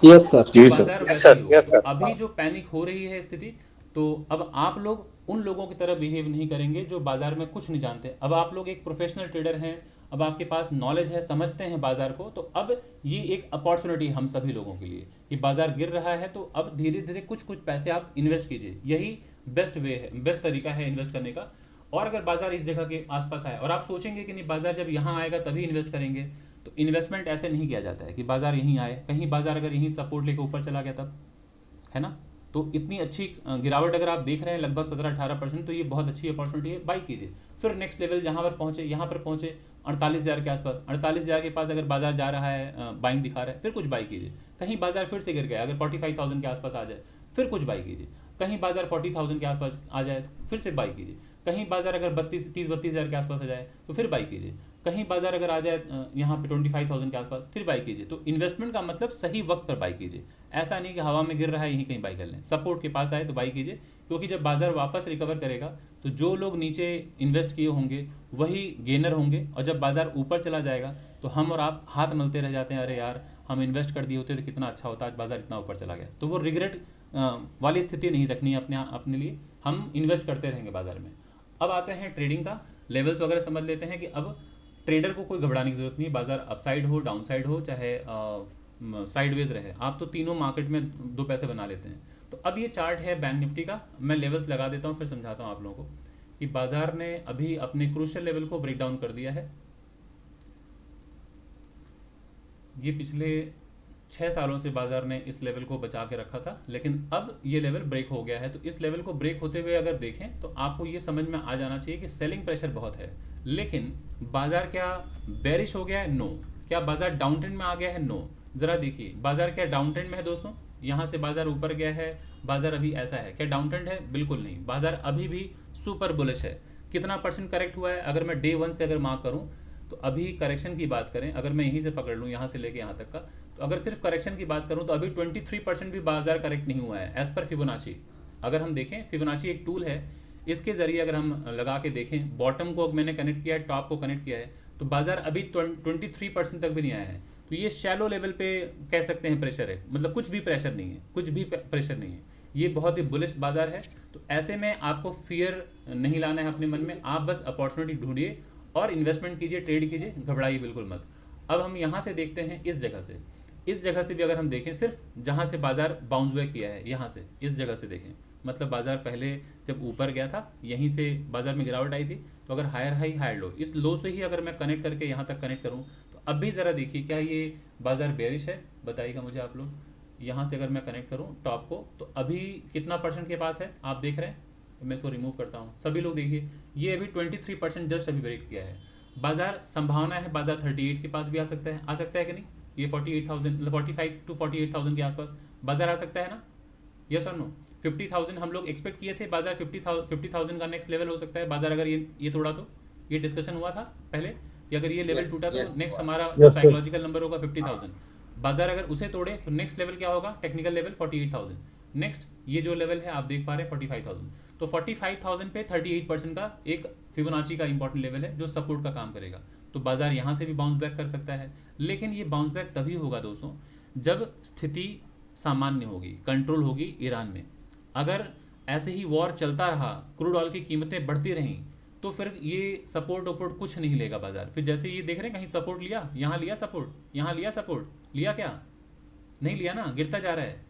B: Yes sir.
C: जी
A: बाजार
C: सर।
A: वैसे ही हो। अभी जो पैनिक हो रही है स्थिति, तो अब आप लोग उन लोगों की तरह बिहेव नहीं करेंगे जो बाजार में कुछ नहीं जानते। अब आप लोग एक प्रोफेशनल ट्रेडर हैं, अब आपके पास नॉलेज है, समझते हैं बाजार को, तो अब ये एक अपॉर्चुनिटी हम सभी लोगों के लिए कि बाजार गिर रहा है तो अब धीरे धीरे कुछ कुछ पैसे आप इन्वेस्ट कीजिए। यही बेस्ट वे है, बेस्ट तरीका है इन्वेस्ट करने का। और अगर बाजार इस जगह के आसपास आए और आप सोचेंगे कि नहीं बाजार जब यहाँ आएगा तभी इन्वेस्ट करेंगे, तो इन्वेस्टमेंट ऐसे नहीं किया जाता है कि बाजार यहीं आए, कहीं बाजार अगर यहीं सपोर्ट लेकर ऊपर चला गया तब, है ना? तो इतनी अच्छी गिरावट अगर आप देख रहे हैं लगभग 17-18%, तो ये बहुत अच्छी अपॉर्चुनिटी है, बाई कीजिए। फिर नेक्स्ट लेवल जहाँ पर पहुँचे, यहाँ पर पहुँचे 48,000 के आसपास, 48,000 के पास अगर बाजार जा रहा है, बाइंग दिखा रहा है, फिर कुछ बाई कीजिए। कहीं बाजार फिर से गिर गया, अगर 45,000 के आसपास आ जाए फिर कुछ बाई कीजिए। कहीं बाजार 40,000 के आसपास आ जाए तो फिर से बाई कीजिए। कहीं बाजार अगर 32,000 के आसपास आ जाए तो फिर बाई कीजिए। कहीं बाजार अगर आ जाए यहाँ पे 25,000 के आसपास, फिर बाई कीजिए। तो इन्वेस्टमेंट का मतलब सही वक्त पर बाई कीजिए, ऐसा नहीं कि हवा में गिर रहा है यहीं कहीं बाई कर लें, सपोर्ट के पास आए तो बाई कीजिए। क्योंकि जब बाजार वापस रिकवर करेगा तो जो लोग नीचे इन्वेस्ट किए होंगे वही गेनर होंगे, और जब बाजार ऊपर चला जाएगा तो हम और आप हाथ मलते रह जाते हैं, अरे यार हम इन्वेस्ट कर दिए होते तो कितना अच्छा होता, आज बाजार इतना ऊपर चला गया। तो वो रिग्रेट वाली स्थिति नहीं रखनी है अपने लिए, हम इन्वेस्ट करते रहेंगे बाजार में। अब आते हैं ट्रेडिंग का, लेवल्स वगैरह समझ लेते हैं कि अब ट्रेडर को कोई घबराने की जरूरत नहीं है। बाजार अपसाइड हो, डाउन साइड हो, चाहे साइडवेज रहे, आप तो तीनों मार्केट में दो पैसे बना लेते हैं। तो अब ये चार्ट है बैंक निफ्टी का, मैं लेवल्स लगा देता हूँ फिर समझाता हूँ आप लोगों को कि बाजार ने अभी अपने क्रूशियल लेवल को ब्रेक डाउन कर दिया है। ये पिछले 6 सालों से बाजार ने इस लेवल को बचा के रखा था, लेकिन अब ये लेवल ब्रेक हो गया है। तो इस लेवल को ब्रेक होते हुए अगर देखें तो आपको ये समझ में आ जाना चाहिए कि सेलिंग प्रेशर बहुत है। लेकिन बाजार क्या बेरिश हो गया है? नो। क्या बाजार डाउन ट्रेंड में आ गया है? नो। ज़रा देखिए बाजार क्या डाउन ट्रेंड में है दोस्तों? यहाँ से बाजार ऊपर गया है, बाजार अभी ऐसा है, क्या डाउन ट्रेंड है? बिल्कुल नहीं, बाजार अभी भी सुपर बुलिश है। कितना परसेंट करेक्ट हुआ है? अगर मैं डे 1 से अगर मार्क करूँ तो अभी करेक्शन की बात करें, अगर मैं यहीं से पकड़ लूँ यहाँ से लेके यहाँ तक का, तो अगर सिर्फ करेक्शन की बात करूँ तो अभी 23% भी बाजार करेक्ट नहीं हुआ है एज पर फिबोनाची। अगर हम देखें, फिबोनाची एक टूल है, इसके ज़रिए अगर हम लगा के देखें, बॉटम को मैंने कनेक्ट किया है, टॉप को कनेक्ट किया है, तो बाजार अभी 23% तक भी नहीं आया है। तो ये शैलो लेवल पे कह सकते हैं प्रेशर है, मतलब कुछ भी प्रेशर नहीं है, कुछ भी प्रेशर नहीं है, ये बहुत ही बुलिश बाजार है। तो ऐसे में आपको फियर नहीं लाना है अपने मन में, आप बस अपॉर्चुनिटी ढूंढिए और इन्वेस्टमेंट कीजिए, ट्रेड कीजिए, घबराइए बिल्कुल मत। अब हम यहाँ से देखते हैं, इस जगह से भी अगर हम देखें, सिर्फ जहाँ से बाजार बाउंस बैक किया है, यहाँ से इस जगह से देखें, मतलब बाजार पहले जब ऊपर गया था यहीं से बाजार में गिरावट आई थी, तो अगर हायर हाई हायर लो, इस लो से ही अगर मैं कनेक्ट करके यहाँ तक कनेक्ट करूँ तो अब भी ज़रा देखिए क्या ये बाजार बेरिश है? बताइएगा मुझे आप लोग। यहाँ से अगर मैं कनेक्ट करूँ टॉप को, तो अभी कितना परसेंट के पास है आप देख रहे हैं? मैं इसको रिमूव करता हूँ, सभी लोग देखिए, ये अभी 23% जस्ट अभी ब्रेक किया है। बाजार संभावना है बाजार 38 के पास भी आ सकता है कि नहीं? ये 48,000 मतलब 45 to 48,000 के आसपास बाजार आ सकता है ना? यस और नो? 50,000 हम लोग एक्सपेक्ट किए थे, बाजार 50,000 का नेक्स्ट लेवल हो सकता है। बाजार अगर ये तोड़ा तो, ये डिस्कशन हुआ था पहले कि अगर ये लेवल टूटा तो नेक्स्ट हमारा जो साइकोलॉजिकल नंबर होगा 50,000, बाजार अगर उसे तोड़े तो नेक्स्ट लेवल क्या होगा? Technical level 48,000। नेक्स्ट ये जो लेवल है आप देख पा रहे हैं 45,000, तो 45,000 पे 38% का एक फिबोनाची का इंपॉर्टेंट लेवल है जो सपोर्ट का काम करेगा। तो बाजार यहाँ से भी बाउंस बैक कर सकता है, लेकिन ये बाउंस बैक तभी होगा दोस्तों जब स्थिति सामान्य होगी, कंट्रोल होगी ईरान में। अगर ऐसे ही वॉर चलता रहा, क्रूड ऑयल की कीमतें बढ़ती रहीं, तो फिर ये सपोर्ट वपोर्ट कुछ नहीं लेगा बाजार। फिर जैसे ये देख रहे हैं कहीं सपोर्ट लिया, यहाँ लिया सपोर्ट, यहाँ लिया सपोर्ट, लिया क्या? नहीं लिया ना, गिरता जा रहा है।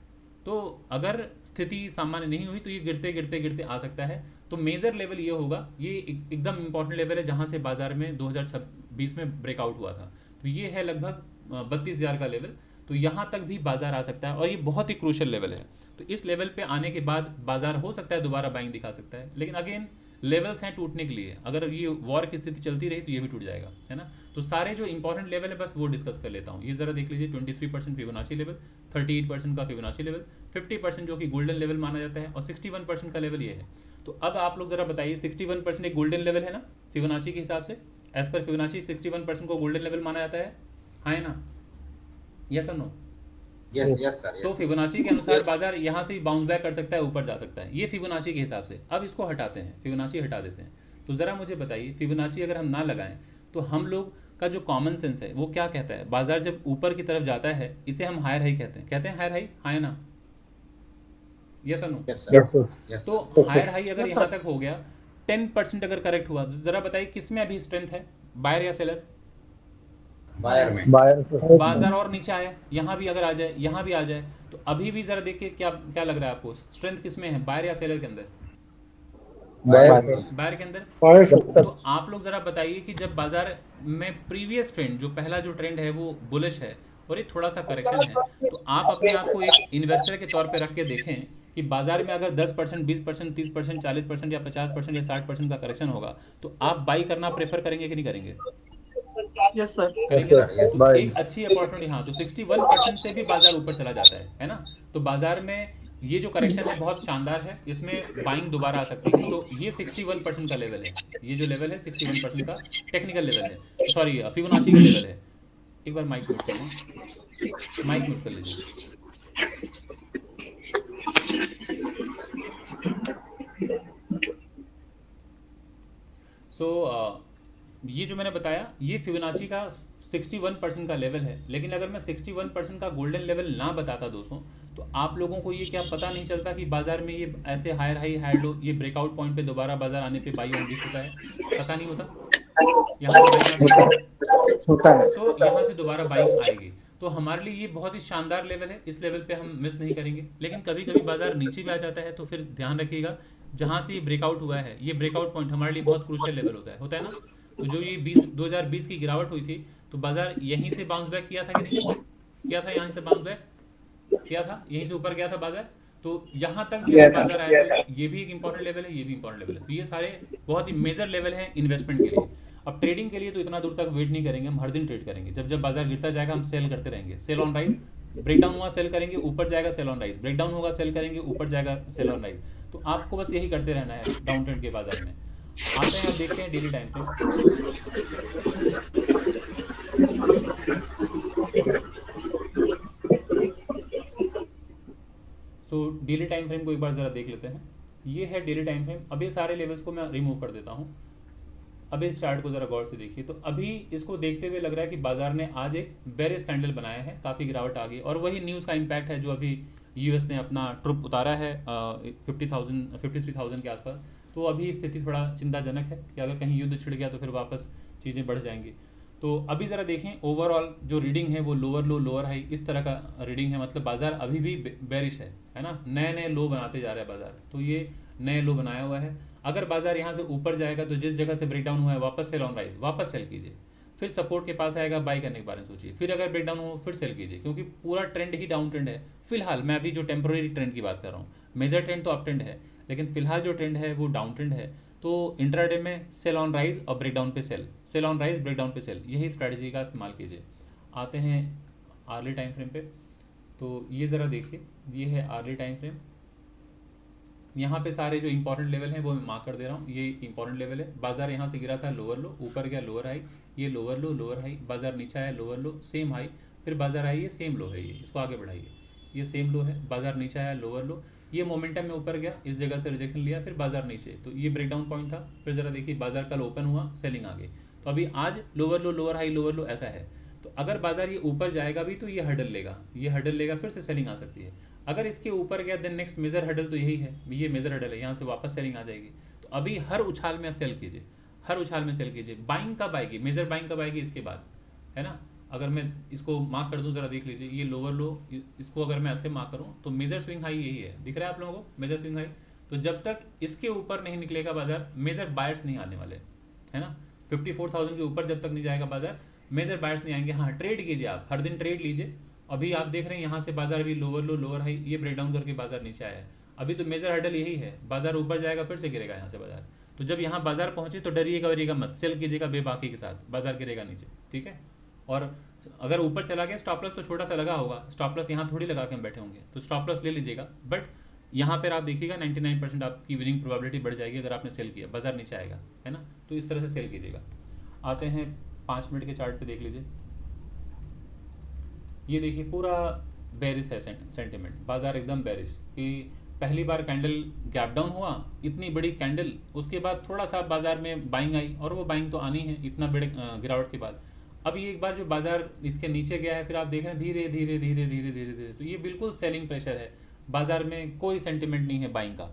A: तो अगर स्थिति सामान्य नहीं हुई तो ये गिरते गिरते गिरते आ सकता है। तो मेजर लेवल ये होगा, ये एकदम इंपॉर्टेंट लेवल है जहाँ से बाजार में 2020 में ब्रेकआउट हुआ था। तो ये है लगभग 32,000 का लेवल। तो यहाँ तक भी बाजार आ सकता है और ये बहुत ही क्रूशियल लेवल है। तो इस लेवल पे आने के बाद बाजार हो सकता है दोबारा बाइंग दिखा सकता है, लेकिन अगेन लेवल्स हैं टूटने के लिए। अगर ये वॉर की स्थिति चलती रही तो ये भी टूट जाएगा, है ना। तो सारे जो इंपॉर्टेंट लेवल है बस वो डिस्कस कर लेता हूँ। ये ज़रा देख लीजिए, 23% फिबोनाची लेवल, 38% का फिबोनाची लेवल, 50% जो कि गोल्डन लेवल माना जाता है, और 61% का लेवल ये है। तो अब आप लोग ज़रा बताइए, 61% एक गोल्डन लेवल है ना फिबोनाची के हिसाब से? एज पर फिबोनाची 61% को गोल्डन लेवल माना जाता है, हाँ है ना? यस और नो?
C: Yes sir.
A: तो फिबोनाची के अनुसार बाजार यहाँ से बाउंस बैक कर सकता है, ऊपर जा सकता है, ये फिबोनाची के हिसाब से। अब इसको हटाते हैं, फिबोनाची हटा देते हैं। तो ज़रा मुझे बताइए, फिबोनाची अगर हम ना लगाएं तो हम लोग का जो कॉमन सेंस है वो क्या कहता है? बाजार जब ऊपर की तरफ जाता है इसे हम हायर हाई कहते हैं हायर हाई, हाँ है ना? यस और नो? तो हायर हाई अगर यहाँ तक हो गया, 10% अगर करेक्ट हुआ, ज़रा बताइए किस में अभी स्ट्रेंथ है, बायर या सेलर?
C: बायर में।
A: बाजार और नीचे आया, यहाँ भी अगर आ जाए, यहाँ भी आ जाए, तो अभी भी ज़रा देखिए क्या क्या लग रहा है आपको, स्ट्रेंथ किस में है, बायर या सेलर के अंदर? बायर के अंदर। तो आप लोग ज़रा बताइए कि जब बाजार में प्रीवियस ट्रेंड, जो पहला जो ट्रेंड है वो बुलिश है और ये थोड़ा सा करेक्शन है, तो आप अपने आप को एक इन्वेस्टर के तौर पे रख के देखें कि बाजार में अगर 10%, 20%, 30%, 40% या 50% या 60% का करेक्शन होगा, तो आप बाई करना प्रेफर करेंगे कि नहीं करेंगे?
D: Yes sir.
A: करेंगे ना? तो एक अच्छी अपॉर्चुनिटी, हाँ, तो 61% से भी बाजार ऊपर चला जाता है ना। तो बाजार में ये जो करेक्शन है बहुत शानदार है, इसमें बाइंग दोबारा आ सकती है। तो ये 61% का लेवल है, ये जो लेवल है 61% का टेक्निकल लेवल है, सॉरी फिबोनाची का लेवल है। एक बार माइक म्यूट कर लें, माइक म्यूट कर लीजिए। ये जो मैंने बताया ये फिबोनाची का 61% का लेवल है, लेकिन अगर मैं 61% का गोल्डन लेवल ना बताता दोस्तों, तो आप लोगों को ये क्या पता नहीं चलता कि बाजार में ये ऐसे हायर हाई हायर लो, ये ब्रेकआउट पॉइंट पे दोबारा बाजार आने पे बाई ऑन डिप होता है, पता नहीं होता। यहाँ से बाइंग
B: होता है।
A: यहाँ से दोबारा बाइंग आएगी। तो हमारे लिए ये बहुत ही शानदार लेवल है, इस लेवल पे हम मिस नहीं करेंगे। लेकिन कभी कभी बाजार नीचे भी आ जाता है, तो फिर ध्यान रखिएगा जहाँ से ये ब्रेकआउट हुआ है, ये ब्रेकआउट पॉइंट हमारे लिए बहुत क्रूशियल लेवल होता है ना। तो जो ये 2020 की गिरावट हुई थी, तो बाजार यहीं से बाउंस बैक किया था कि नहीं किया था? यहाँ से बाउंस बैक किया था, यहीं से ऊपर गया था बाजार। तो यहाँ तक भी बाजार आया, तो ये भी एक इंपॉर्टेंट लेवल है, ये भी इंपॉर्टेंट लेवल है। तो ये सारे बहुत ही मेजर लेवल है इन्वेस्टमेंट के लिए। अब ट्रेडिंग के लिए तो इतना दूर तक वेट नहीं करेंगे, हम हर दिन ट्रेड करेंगे। जब जब बाजार गिरता जाएगा हम सेल करते रहेंगे, सेल ऑन राइज, ब्रेकडाउन हुआ सेल करेंगे, ऊपर जाएगा सेल ऑन राइज, ब्रेकडाउन होगा सेल करेंगे, ऊपर जाएगा सेल ऑन राइज। तो आपको बस यही करते रहना है डाउन ट्रेंड के बाजार में। आते हैं, अब देखते हैं daily time frame. Daily time frame को एक बार ज़रा देख लेते हैं। ये है डेली टाइम फ्रेम। अब ये सारे लेवल्स को मैं रिमूव कर देता हूँ। अब इस चार्ट को ज़रा गौर से देखिए। तो अभी इसको देखते हुए लग रहा है कि बाजार ने आज एक बेरिश कैंडल बनाया है, काफ़ी गिरावट आ गई, और वही न्यूज़ का इम्पैक्ट है जो अभी यूएस ने अपना ट्रुप उतारा है 53,000 के आसपास। तो अभी स्थिति थोड़ा चिंताजनक है कि अगर कहीं युद्ध छिड़ गया तो फिर वापस चीज़ें बढ़ जाएंगी। तो अभी ज़रा देखें, ओवरऑल जो रीडिंग है वो लोअर लो लोअर हाई इस तरह का रीडिंग है, मतलब बाजार अभी भी बेरिश है ना। नए नए लो बनाते जा रहा है बाजार, तो ये नए लो बनाया हुआ है। अगर बाजार यहाँ से ऊपर जाएगा तो जिस जगह से ब्रेकडाउन हुआ है वापस सेल ऑन राइज, वापस सेल कीजिए, फिर सपोर्ट के पास आएगा, बाई करने के बारे में सोचिए, फिर अगर ब्रेकडाउन हो फिर सेल कीजिए, क्योंकि पूरा ट्रेंड ही डाउन ट्रेंड है फिलहाल। मैं अभी जो टेम्प्रोरी ट्रेंड की बात कर रहा हूँ, मेजर ट्रेंड तो अप ट्रेंड है, लेकिन फिलहाल जो ट्रेंड है वो डाउन ट्रेंड है। तो इंट्राडे में सेल ऑन राइज और ब्रेकडाउन पे sell, sell on rise breakdown पे सेल, यही स्ट्रैटेजी का इस्तेमाल कीजिए। आते हैं आर्ली टाइम फ्रेम पे। तो ये ज़रा देखिए, ये है आर्ली टाइम फ्रेम। यहाँ पे सारे जो इंपॉर्टेंट लेवल हैं वो मैं मार्क कर दे रहा हूँ। ये इंपॉर्टेंट लेवल है। बाजार यहाँ से गिरा था लोअर लो, ऊपर गया लोअर हाई, ये लोअर लो लोअर हाई, बाजार नीचे आया लोअर लो सेम हाई, फिर बाजार आई ये सेम लो है, ये इसको आगे बढ़ाइए, ये सेम लो है, बाजार नीचे आया लोअर लो, ये मोमेंटम में ऊपर गया, इस जगह से रिजेक्शन लिया, फिर बाजार नीचे, तो ये ब्रेकडाउन पॉइंट था। फिर ज़रा देखिए बाजार कल ओपन हुआ, सेलिंग आ गई। तो अभी आज lower low lower high lower लो ऐसा है। तो अगर बाजार ये ऊपर जाएगा भी तो ये हर्डल लेगा, ये हर्डल लेगा, फिर से सेलिंग आ सकती है। अगर इसके ऊपर गया देन नेक्स्ट मेजर हर्डल तो यही है, ये मेजर हर्डल है, यहाँ से वापस सेलिंग आ जाएगी। तो अभी हर उछाल में सेल कीजिए, हर उछाल में सेल कीजिए। बाइंग कब आएगी, मेजर बाइंग कब आएगी इसके बाद, है ना। अगर मैं इसको मार्क कर दूं, ज़रा देख लीजिए, ये लोअर लो, इसको अगर मैं ऐसे मार्क करूं तो मेजर स्विंग हाई यही है, दिख रहा है आप लोगों को मेजर स्विंग हाई। तो जब तक इसके ऊपर नहीं निकलेगा बाजार, मेजर बायर्स नहीं आने वाले, है ना। 54,000 के ऊपर जब तक नहीं जाएगा बाजार, मेजर बायर्स नहीं आएंगे। हाँ, ट्रेड कीजिए, आप हर दिन ट्रेड लीजिए। अभी आप देख रहे हैं यहाँ से बाजार भी लोअर लो लोअर हाई, ये ब्रेकडाउन करके बाजार नीचे आया है। अभी तो मेजर हर्डल यही है, बाजार ऊपर जाएगा फिर से गिरेगा यहाँ से बाजार। तो जब यहाँ बाजार पहुँचे तो डरिएगा वरिएगा मत, सेल कीजिएगा बेबाकी के साथ, बाजार गिरेगा नीचे, ठीक है। और अगर ऊपर चला गया, स्टॉप लॉस तो छोटा सा लगा होगा, स्टॉप लॉस यहाँ थोड़ी लगा के हम बैठे होंगे, तो स्टॉप लॉस ले लीजिएगा। बट यहाँ पर आप देखिएगा 99% आपकी विनिंग प्रोबेबिलिटी बढ़ जाएगी अगर आपने सेल किया, बाजार नीचे आएगा, है ना। तो इस तरह से सेल कीजिएगा। आते हैं 5 मिनट के चार्ट पे, देख लीजिए। ये देखिए पूरा बेरिश है सेंटिमेंट, बाजार एकदम बेरिश कि पहली बार कैंडल गैप डाउन हुआ, इतनी बड़ी कैंडल, उसके बाद थोड़ा सा बाजार में बाइंग आई, और वो बाइंग तो आनी है इतना बड़े गिरावट के बाद। अब ये एक बार जो बाजार इसके नीचे गया है, फिर आप देख रहे हैं धीरे धीरे धीरे धीरे धीरे धीरे, तो ये बिल्कुल सेलिंग प्रेशर है, बाजार में कोई सेंटिमेंट नहीं है बाइंग का,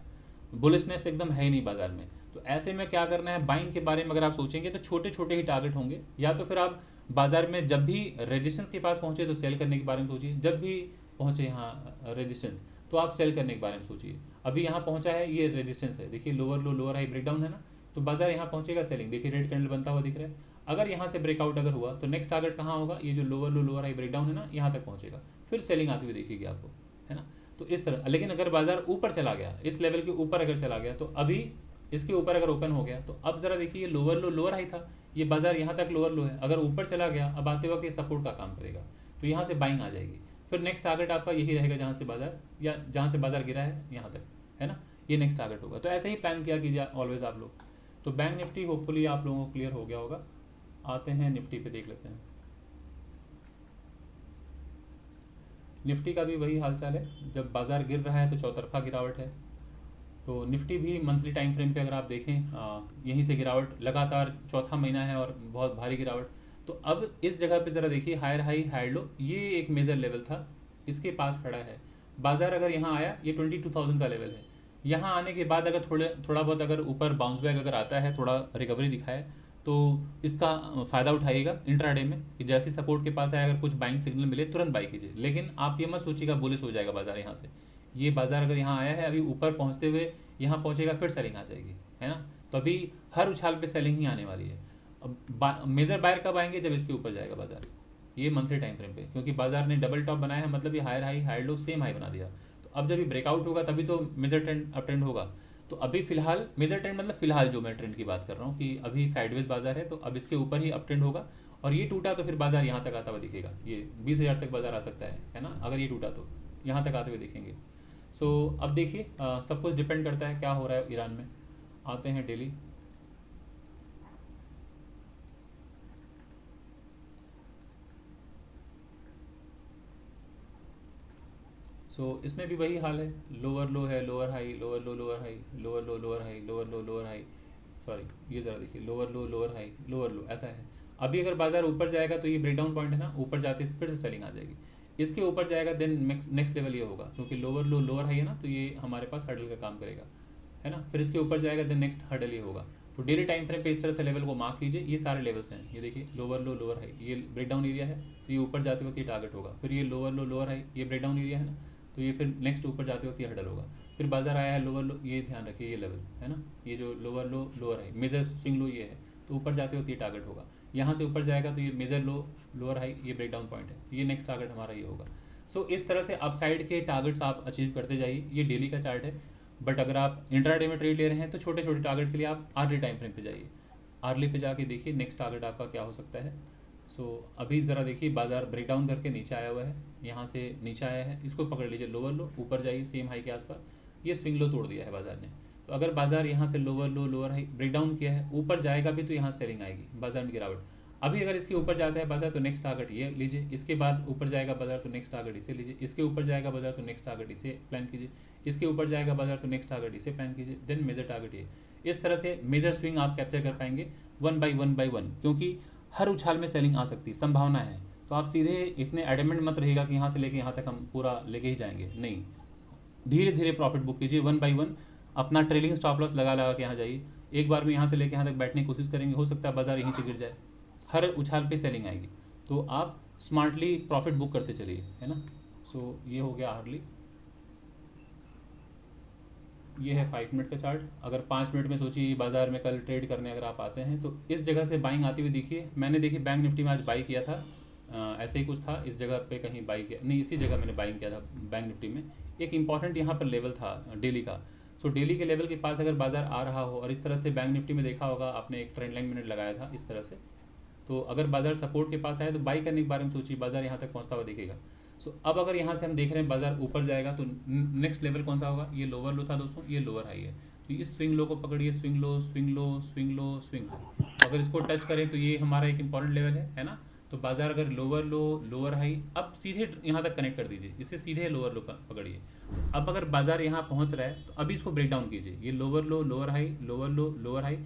A: बुलिशनेस एकदम है ही नहीं बाजार में। तो ऐसे में क्या करना है, बाइंग के बारे में अगर आप सोचेंगे तो छोटे छोटे ही टारगेट होंगे, या तो फिर आप बाजार में जब भी रेजिस्टेंस के पास पहुंचे तो सेल करने के बारे में सोचिए, जब भी पहुंचे यहाँ रेजिस्टेंस तो आप सेल करने के बारे में सोचिए। अभी यहाँ पहुंचा है, ये रेजिस्टेंस है, देखिए lower low lower high breakdown है ना, तो बाजार यहाँ पहुंचेगा सेलिंग, देखिए रेड कैंडल बनता हुआ दिख रहा है। अगर यहाँ से ब्रेकआउट अगर हुआ तो नेक्स्ट टारगेट कहाँ होगा, ये जो lower low lower high breakdown है ना, यहाँ तक पहुंचेगा, फिर सेलिंग आती हुई देखिएगी आपको, है ना। तो इस तरह, लेकिन अगर बाजार ऊपर चला गया, इस लेवल के ऊपर अगर चला गया, तो अभी इसके ऊपर अगर ओपन हो गया, तो अब जरा देखिए लोअर लो लोअर हाई था, ये बाजार यहाँ तक लोअर लो है, अगर ऊपर चला गया अब आते वक्त ये सपोर्ट का काम करेगा, तो यहाँ से बाइंग आ जाएगी। फिर नेक्स्ट टारगेट आपका यही रहेगा जहाँ से बाजार, या जहाँ से बाजार गिरा है यहाँ तक, है ना, ये नेक्स्ट टारगेट होगा। तो ऐसे ही प्लान किया कीजिए ऑलवेज आप लोग। तो बैंक निफ्टी होपफुली आप लोगों को क्लियर हो गया होगा। आते हैं निफ्टी पे, देख लेते हैं। निफ्टी का भी वही हालचाल है, जब बाजार गिर रहा है तो चौतरफा गिरावट है। तो निफ्टी भी मंथली टाइम फ्रेम पे अगर आप देखें, यहीं से गिरावट लगातार चौथा महीना है और बहुत भारी गिरावट। तो अब इस जगह पे ज़रा देखिए हायर हाई हायर लो, ये एक मेजर लेवल था, इसके पास खड़ा है बाजार। अगर यहाँ आया, ये 22,000 का लेवल है, यहाँ आने के बाद अगर थोड़ा बहुत अगर ऊपर बाउंस बैक अगर आता है, थोड़ा रिकवरी दिखाए, तो इसका फ़ायदा उठाइएगा इंट्राडे में, कि जैसे सपोर्ट के पास आए अगर कुछ बाइंग सिग्नल मिले तुरंत बाई कीजिए। लेकिन आप ये मत सोचिएगा बुलिश हो जाएगा बाजार यहाँ से, ये बाजार अगर यहाँ आया है अभी ऊपर पहुँचते हुए यहाँ पहुँचेगा फिर सेलिंग आ जाएगी, है ना। तो अभी हर उछाल पे सेलिंग ही आने वाली है। अब मेजर बायर कब आएंगे, जब इसके ऊपर जाएगा बाजार, ये मंथली टाइम फ्रेम पे, क्योंकि बाजार ने डबल टॉप बनाया है, मतलब ये higher high higher low same high बना दिया। तो अब जब ये ब्रेकआउट होगा तभी तो मेजर ट्रेंड अप ट्रेंड होगा। तो अभी फिलहाल मेजर ट्रेंड मतलब फिलहाल जो मैं ट्रेंड की बात कर रहा हूँ कि अभी साइडवेज बाजार है, तो अब इसके ऊपर ही अप ट्रेंड होगा, और ये टूटा तो फिर बाजार यहाँ तक आता हुआ दिखेगा, ये 20,000 तक बाजार आ सकता है ना। अगर ये टूटा तो यहाँ तक आते हुए देखेंगे। सो अब देखिए सब कुछ डिपेंड करता है क्या हो रहा है ईरान में। आते हैं डेली। सो इसमें भी वही हाल है, लोअर लो है lower high lower low lower high lower low lower high lower low lower high, sorry ये ज़रा देखिए lower low lower high lower लो, ऐसा है। अभी अगर बाजार ऊपर जाएगा तो ये ब्रेकडाउन पॉइंट है ना, ऊपर जाते फिर से सेलिंग आ जाएगी। इसके ऊपर जाएगा देन नेक्स्ट लेवल ये होगा, क्योंकि लोअर लो लोअर हाई है ना, तो ये हमारे पास हर्डल का काम करेगा, है ना। फिर इसके ऊपर जाएगा देन नेक्स्ट हर्डल ये होगा। तो डेली टाइम फ्रेम पे इस तरह से लेवल को मार्क कीजिए, ये सारे लेवल्स हैं, ये देखिए लोअर लो लोअर हाई, ये ब्रेकडाउन एरिया है, तो ये ऊपर जाते वक्त ये टारगेट होगा। फिर ये लोअर लो लोअर हाई, ये ब्रेकडाउन एरिया है ना, तो ये फिर नेक्स्ट ऊपर जाते वक्त ये हर्डल होगा। फिर बाजार आया है लोअर लो, ये ध्यान रखिए ये लेवल है ना, ये जो lower low lower high major swing low ये है, तो ऊपर जाते वक्त ये टारगेट होगा। यहाँ से ऊपर जाएगा तो ये मेजर लो लोअर हाई, ये ब्रेकडाउन पॉइंट है, तो ये नेक्स्ट टारगेट हमारा ये होगा। सो इस तरह से अपसाइड के टारगेट्स आप अचीव करते जाइए। ये डेली का चार्ट है, बट अगर आप इंट्राडे में ट्रेड ले रहे हैं तो छोटे छोटे टारगेट के लिए आप आर्ली टाइम फ्रेम पे जाइए। आर्ली पे जाके देखिए नेक्स्ट टारगेट आपका क्या हो सकता है। सो अभी ज़रा देखिए बाजार ब्रेकडाउन करके नीचे आया हुआ है, यहाँ से नीचे आया है, इसको पकड़ लीजिए लोअर लो, ऊपर जाइए सेम हाई के आसपास, ये स्विंग लो तोड़ दिया है बाजार ने। तो अगर बाजार यहाँ से lower low lower high breakdown किया है, ऊपर जाएगा भी तो यहाँ सेलिंग आएगी, बाजार में गिरावट। अभी अगर इसके ऊपर जाता है बाजार तो नेक्स्ट टारगेट ये लीजिए, इसके बाद ऊपर जाएगा बाजार तो नेक्स्ट टारगेट इसे लीजिए, इसके ऊपर जाएगा बाजार तो नेक्स्ट टारगेट इसे प्लान कीजिए, इसके ऊपर जाएगा बाजार तो नेक्स्ट टारगेट इसे प्लान कीजिए, देन मेजर टारगेट ये। इस तरह से मेजर स्विंग आप कैप्चर कर पाएंगे वन बाई वन, क्योंकि हर उछाल में सेलिंग आ सकती है, संभावना है। तो आप सीधे इतने एडमेंट मत रहिएगा कि यहाँ से लेके यहाँ तक हम पूरा लेके ही जाएंगे, नहीं, धीरे धीरे प्रॉफिट बुक कीजिए वन बाई वन, अपना ट्रेलिंग स्टॉप लॉस लगा लगा के यहाँ जाइए। एक बार में यहाँ से लेके यहाँ तक बैठने की कोशिश करेंगे, हो सकता है बाजार यहीं से गिर जाए, हर उछाल पे सेलिंग आएगी, तो आप स्मार्टली प्रॉफिट बुक करते चलिए, है ना। सो ये हो गया हार्डली। ये है 5 मिनट का चार्ट। अगर 5 मिनट में सोचिए बाजार में कल ट्रेड करने अगर आप आते हैं तो इस जगह से बाइंग आती हुई दिखिए। मैंने देखी बैंक निफ्टी में आज बाई किया था, ऐसे ही कुछ था, इस जगह पे कहीं बाई किया नहीं, इसी जगह मैंने बाइंग किया था बैंक निफ्टी में। एक इंपॉर्टेंट यहाँ पर लेवल था डेली का। सो डेली के लेवल के पास अगर बाजार आ रहा हो, और इस तरह से बैंक निफ्टी में देखा होगा आपने, एक ट्रेंड लाइन मैंने लगाया था इस तरह से, तो अगर बाजार सपोर्ट के पास आए तो बाई करने के बारे में सोचिए, बाजार यहाँ तक पहुँचता हुआ दिखेगा। सो अब अगर यहाँ से हम देख रहे हैं बाजार ऊपर जाएगा तो नेक्स्ट लेवल कौन सा होगा, ये लोअर लो था दोस्तों, ये लोअर हाई है, तो इस स्विंग लो को पकड़िए, swing low swing low swing low swing low, अगर इसको टच करें तो ये हमारा एक इंपॉर्टेंट लेवल है ना। तो बाजार अगर लोअर लो लोअर हाई, अब सीधे यहाँ तक कनेक्ट कर दीजिए, इसे सीधे लोअर लो पकड़िए। अब अगर बाजार यहाँ पहुँच रहा है तो अभी इसको ब्रेक डाउन कीजिए, ये lower low lower high, lower low lower high,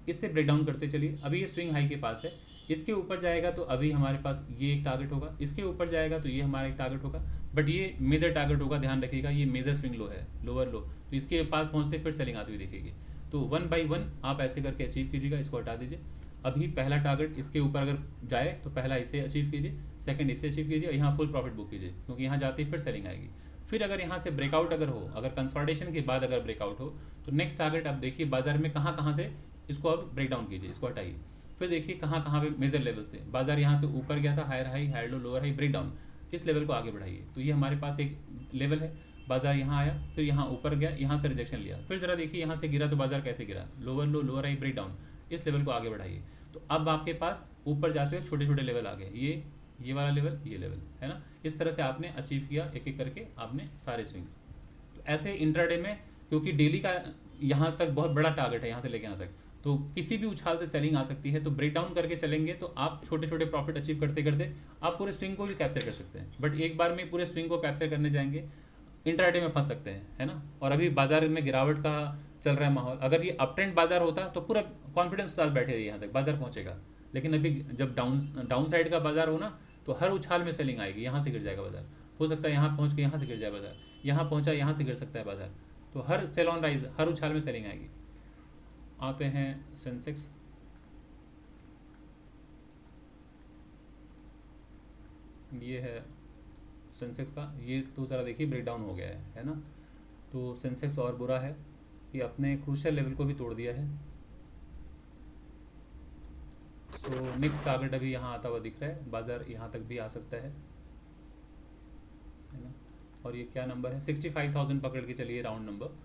A: इससे ब्रेक डाउन करते चलिए। अभी ये स्विंग हाई के पास है, इसके ऊपर जाएगा तो अभी हमारे पास ये एक टारगेट होगा, इसके ऊपर जाएगा तो ये हमारा एक टारगेट होगा, बट ये मेजर टारगेट होगा, ध्यान रखिएगा, ये मेजर स्विंग लो है, लोअर लो, तो इसके पास पहुँचते फिर सेलिंग आती हुई दिखेगी। तो वन बाई वन आप ऐसे करके अचीव कीजिएगा। इसको हटा दीजिए। अभी पहला टारगेट इसके ऊपर अगर जाए तो पहला इसे अचीव कीजिए, सेकंड इसे अचीव कीजिए, और यहाँ फुल प्रॉफिट बुक कीजिए, क्योंकि यहाँ जाते ही फिर सेलिंग आएगी। फिर अगर यहाँ से ब्रेकआउट अगर हो, अगर कंसोलिडेशन के बाद अगर ब्रेकआउट हो तो नेक्स्ट टारगेट आप देखिए बाजार में कहाँ से इसको अब ब्रेक डाउन कीजिए, इसको हटाइए। फिर देखिए कहाँ पे मेजर लेवल्स थे, बाजार यहाँ से ऊपर गया था, higher high higher low lower high break down, इस लेवल को आगे बढ़ाइए। तो ये हमारे पास एक लेवल है, बाजार यहाँ आया, फिर यहाँ ऊपर गया, यहाँ से रिजेक्शन लिया, फिर ज़रा देखिए यहाँ से गिरा तो बाजार कैसे गिरा, lower low lower high break down, इस लेवल को आगे बढ़ाइए। तो अब आपके पास ऊपर जाते हुए छोटे छोटे लेवल आ गए, ये वाला लेवल, ये लेवल, है ना। इस तरह से आपने अचीव किया एक एक करके आपने सारे स्विंग्स। तो ऐसे इंट्राडे में, क्योंकि डेली का यहाँ तक बहुत बड़ा टारगेट है, यहाँ से लेके यहाँ तक, तो किसी भी उछाल से सेलिंग आ सकती है, तो ब्रेक डाउन करके चलेंगे तो आप छोटे छोटे प्रॉफिट अचीव करते करते आप पूरे स्विंग को भी कैप्चर कर सकते हैं। बट एक बार में पूरे स्विंग को कैप्चर करने जाएंगे इंट्राडे में फंस सकते हैं, है ना। और अभी बाजार में गिरावट का चल रहा है माहौल, अगर ये अप ट्रेंड बाजार होता तो पूरा कॉन्फिडेंस के साथ बैठे रहिए, यहाँ तक बाजार पहुँचेगा। लेकिन अभी जब डाउन साइड का बाजार हो ना, तो हर उछाल में सेलिंग आएगी, यहाँ से गिर जाएगा बाजार, हो सकता है यहाँ पहुँच के यहाँ से गिर जाए बाजार, यहाँ पहुँचा यहाँ से गिर सकता है बाजार, तो हर सेल ऑन राइज, हर उछाल में सेलिंग आएगी। आते हैं सेंसेक्स। ये है सेंसेक्स का, ये तो ज़रा देखिए ब्रेक डाउन हो गया है ना। तो सेंसेक्स और बुरा है कि अपने क्रूशियल लेवल को भी तोड़ दिया है। तो नेक्स्ट टारगेट अभी यहाँ आता हुआ दिख रहा है, बाजार यहाँ तक भी आ सकता है ना। और ये क्या नंबर है, 65,000 पकड़ के चलिए राउंड नंबर,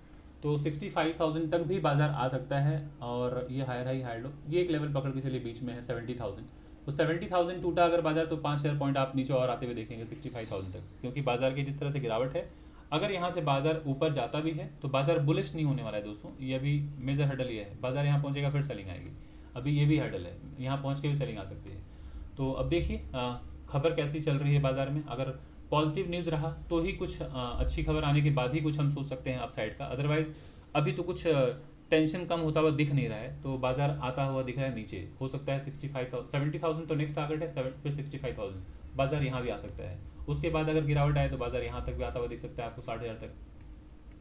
A: तो 65,000 तक भी बाजार आ सकता है। और ये हायर हाई हायर लो, ये एक लेवल पकड़ के चलिए बीच में है 70,000, तो 70,000 टूटा अगर बाजार तो 5,000 पॉइंट आप नीचे और आते हुए देखेंगे 65,000 तक, क्योंकि बाजार की जिस तरह से गिरावट है, अगर यहाँ से बाजार ऊपर जाता भी है तो बाजार बुलिश नहीं होने वाला है दोस्तों। ये अभी मेजर हर्डल ये है, बाजार यहाँ पहुँचेगा फिर सेलिंग आएगी, अभी ये भी हर्डल है, यहाँ पहुँच के भी सेलिंग आ सकती है। तो अब देखिए खबर कैसी चल रही है बाजार में, अगर पॉजिटिव न्यूज़ रहा तो ही कुछ अच्छी खबर आने के बाद ही कुछ हम सोच सकते हैं अपसाइड का, अदरवाइज अभी तो कुछ टेंशन कम होता हुआ दिख नहीं रहा है, तो बाजार आता हुआ दिख रहा है नीचे, हो सकता है 70,000 तो नेक्स्ट टारगेट है, फिर 65,000 बाजार यहाँ भी आ सकता है। उसके बाद अगर गिरावट आए तो बाजार यहाँ तक भी आता हुआ दिख सकता है आपको 60,000 तक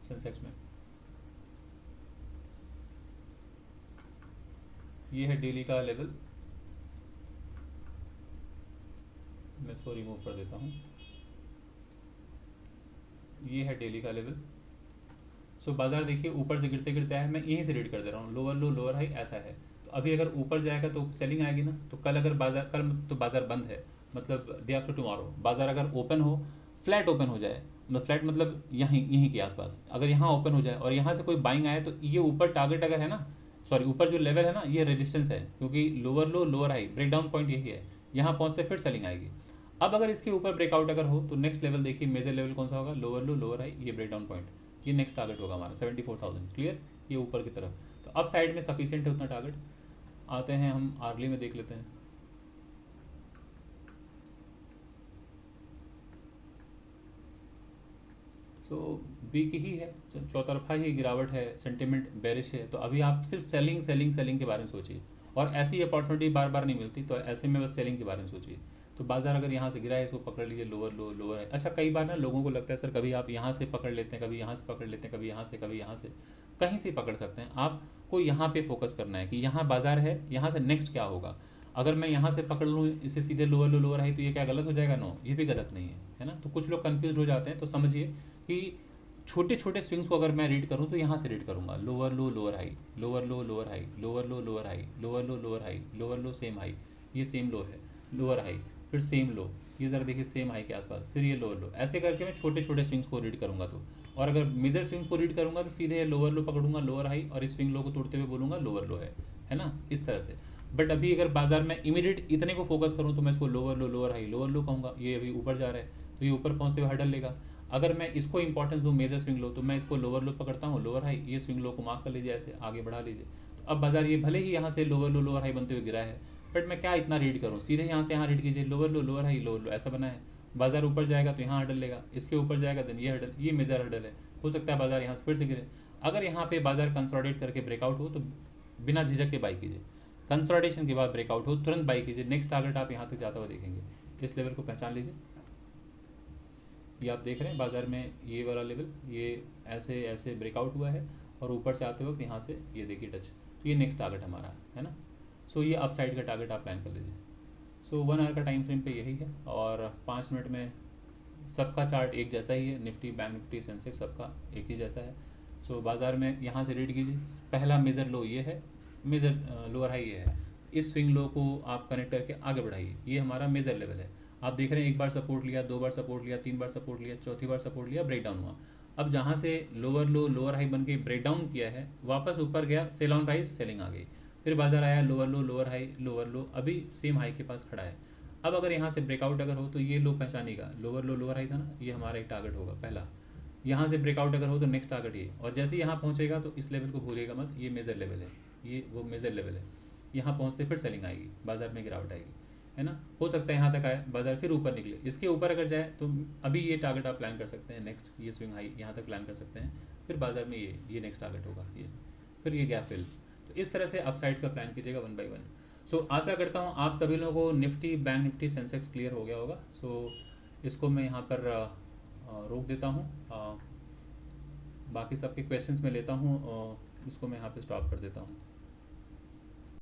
A: सेंसेक्स में। ये है डेली का लेवल, मैं इसको रिमूव कर देता हूँ। ये है डेली का लेवल। सो बाजार देखिए ऊपर से गिरते गिरते आया, मैं यहीं से रीड कर दे रहा हूँ, लोअर लो लोअर हाई ऐसा है। तो अभी अगर ऊपर जाएगा तो सेलिंग आएगी ना, तो कल अगर बाजार, कल तो बाजार बंद है, मतलब डे आफ्टर टुमारो बाजार अगर ओपन हो, फ्लैट ओपन हो जाए, मतलब फ्लैट मतलब यहीं के आसपास, अगर यहाँ ओपन हो जाए और यहाँ से कोई बाइंग आए, तो ये ऊपर टारगेट अगर है ना, सॉरी ऊपर जो लेवल है ना, ये रेजिस्टेंस है, क्योंकि lower low lower high break down point यही है, यहाँ पहुँचते फिर सेलिंग आएगी। अब अगर इसके ऊपर ब्रेकआउट अगर हो तो नेक्स्ट लेवल देखिए, मेजर लेवल कौन सा होगा, लोअर लो लोअर हाई, ये ब्रेक डाउन पॉइंट, ये नेक्स्ट टारगेट होगा हमारा 74,000, क्लियर, ये ऊपर की तरफ। तो अब साइड में सफिशिएंट है उतना टारगेट। आते हैं हम आर्ली में देख लेते हैं। सो वीक ही है, चौतरफा ही गिरावट है, सेंटिमेंट बेरिश है। तो अभी आप सिर्फ सेलिंग सेलिंग सेलिंग के बारे में सोचिए, और ऐसी अपॉर्चुनिटी बार बार नहीं मिलती, तो ऐसे में बस सेलिंग के बारे में सोचिए। तो बाजार अगर यहाँ से गिरा है, इसको पकड़ लीजिए, लोअर लो लोअर है। अच्छा, कई बार ना लोगों को लगता है सर कभी आप यहाँ से पकड़ लेते हैं, कभी यहाँ से पकड़ लेते हैं, कभी यहाँ से, कभी यहाँ से, कहीं से पकड़ सकते हैं। आपको यहाँ पे फोकस करना है कि यहाँ बाजार है, यहाँ से नेक्स्ट क्या होगा। अगर मैं यहाँ से पकड़ लूँ इसे सीधे लोअर लो लोअर हाई, तो ये क्या गलत हो जाएगा? नो, ये भी गलत नहीं है ना। तो कुछ लोग कन्फ्यूज हो जाते हैं। तो समझिए कि छोटे छोटे स्विंग्स को अगर मैं रीड करूँ तो यहाँ से रीड करूँगा, lower low lower high, lower low lower high, lower low lower high, lower low lower high, lower लो सेम हाई, ये सेम लो है, लोअर हाई, फिर सेम लो, ये ज़रा देखिए सेम हाई के आसपास, फिर ये लोअर लो। ऐसे करके मैं छोटे छोटे स्विंग्स को रीड करूँगा। तो और अगर मेजर स्विंग्स को रीड करूँगा तो सीधे लोअर लो पकड़ूंगा, लोअर हाई, और इस स्विंग लो को तोड़ते हुए बोलूँगा लोअर लो है ना, इस तरह से। बट अभी अगर बाजार में इमीडिएट इतने को फोकस करूँ तो मैं इसको lower low lower high lower लो कहूँगा। ये अभी ऊपर जा रहा है तो ये ऊपर पहुँचते हुए हडल लेगा। अगर मैं इसको इंपॉर्टेंस दूँ मेजर स्विंग लो, तो मैं इसको लोअर लो पकड़ता हूँ, लोअर हाई, ये स्विंग लो को मार्क कर लीजिए, ऐसे आगे बढ़ा लीजिए। तो अब बाजार ये भले ही यहाँ से लोअर लो लोअर हाई बनते हुए गिरा है, बट मैं क्या इतना रीड करूँ, सीधे यहाँ से यहाँ रीड कीजिए, lower low lower high lower लो, ऐसा बना है। बाजार ऊपर जाएगा तो यहाँ हडल लेगा, इसके ऊपर जाएगा देन ये हडल, ये मेजर हडल है। हो सकता है बाजार यहाँ से फिर से गिरे। अगर यहाँ पे बाजार कंसोलिडेट करके ब्रेकआउट हो तो बिना झिझक के बाई कीजिए। कंसोलिडेशन के बाद ब्रेकआउट हो तुरंत बाई कीजिए। नेक्स्ट टारगेट आप यहाँ तक जाता हुआ देखेंगे। इस लेवल को पहचान लीजिए। ये आप देख रहे हैं बाजार में ये वाला लेवल, ये ऐसे ऐसे ब्रेकआउट हुआ है और ऊपर से आते वक्त यहाँ से ये देखिए टच, तो ये नेक्स्ट टारगेट हमारा है ना। सो ये अप साइड का टारगेट आप प्लान कर लीजिए। सो 1 आवर का टाइम फ्रेम पे यही है, और 5 मिनट में सबका चार्ट एक जैसा ही है, निफ्टी बैंक निफ्टी सेंसेक्स सबका एक ही जैसा है। सो बाजार में यहाँ से रीड कीजिए, पहला मेजर लो ये है, मेजर लोअर हाई ये है, इस स्विंग लो को आप कनेक्ट करके आगे बढ़ाइए, ये हमारा मेजर लेवल है। आप देख रहे हैं एक बार सपोर्ट लिया, 2 बार सपोर्ट लिया, 3 बार सपोर्ट लिया, चौथी बार सपोर्ट लिया, ब्रेक डाउन हुआ। अब जहाँ से लोअर लो लोअर हाई बन के ब्रेक डाउन किया है, वापस ऊपर गया, सेल ऑन राइज, सेलिंग आ गई, फिर बाजार आया lower low lower high lower लो, अभी सेम हाई के पास खड़ा है। अब अगर यहाँ से ब्रेकआउट अगर हो तो ये लो पहचानेगा, लोअर लो लोअर हाई था ना, ये हमारा एक टारगेट होगा पहला। यहाँ से ब्रेकआउट अगर हो तो नेक्स्ट टारगेट ये, और जैसे यहाँ पहुँचेगा तो इस लेवल को भूलिएगा मत, ये मेजर लेवल है, ये वो मेजर लेवल है। यहाँ पहुँचते फिर सेलिंग आएगी, बाजार में गिरावट आएगी, है ना। हो सकता है यहाँ तक आए, बाजार फिर ऊपर निकले, इसके ऊपर अगर जाए तो अभी ये टारगेट आप प्लान कर सकते हैं, नेक्स्ट ये स्विंग हाई यहाँ तक प्लान कर सकते हैं, फिर बाजार में ये नेक्स्ट टारगेट होगा ये, फिर ये गैप फिल। तो इस तरह से अपसाइड का प्लान कीजिएगा 1 बाय 1। सो आशा करता हूँ आप सभी लोगों को Nifty bank Nifty Sensex clear हो गया होगा। सो इसको मैं यहाँ पर रोक देता हूँ, बाकी सबके क्वेश्चंस मैं लेता हूँ, इसको मैं यहाँ पे स्टॉप कर देता हूँ।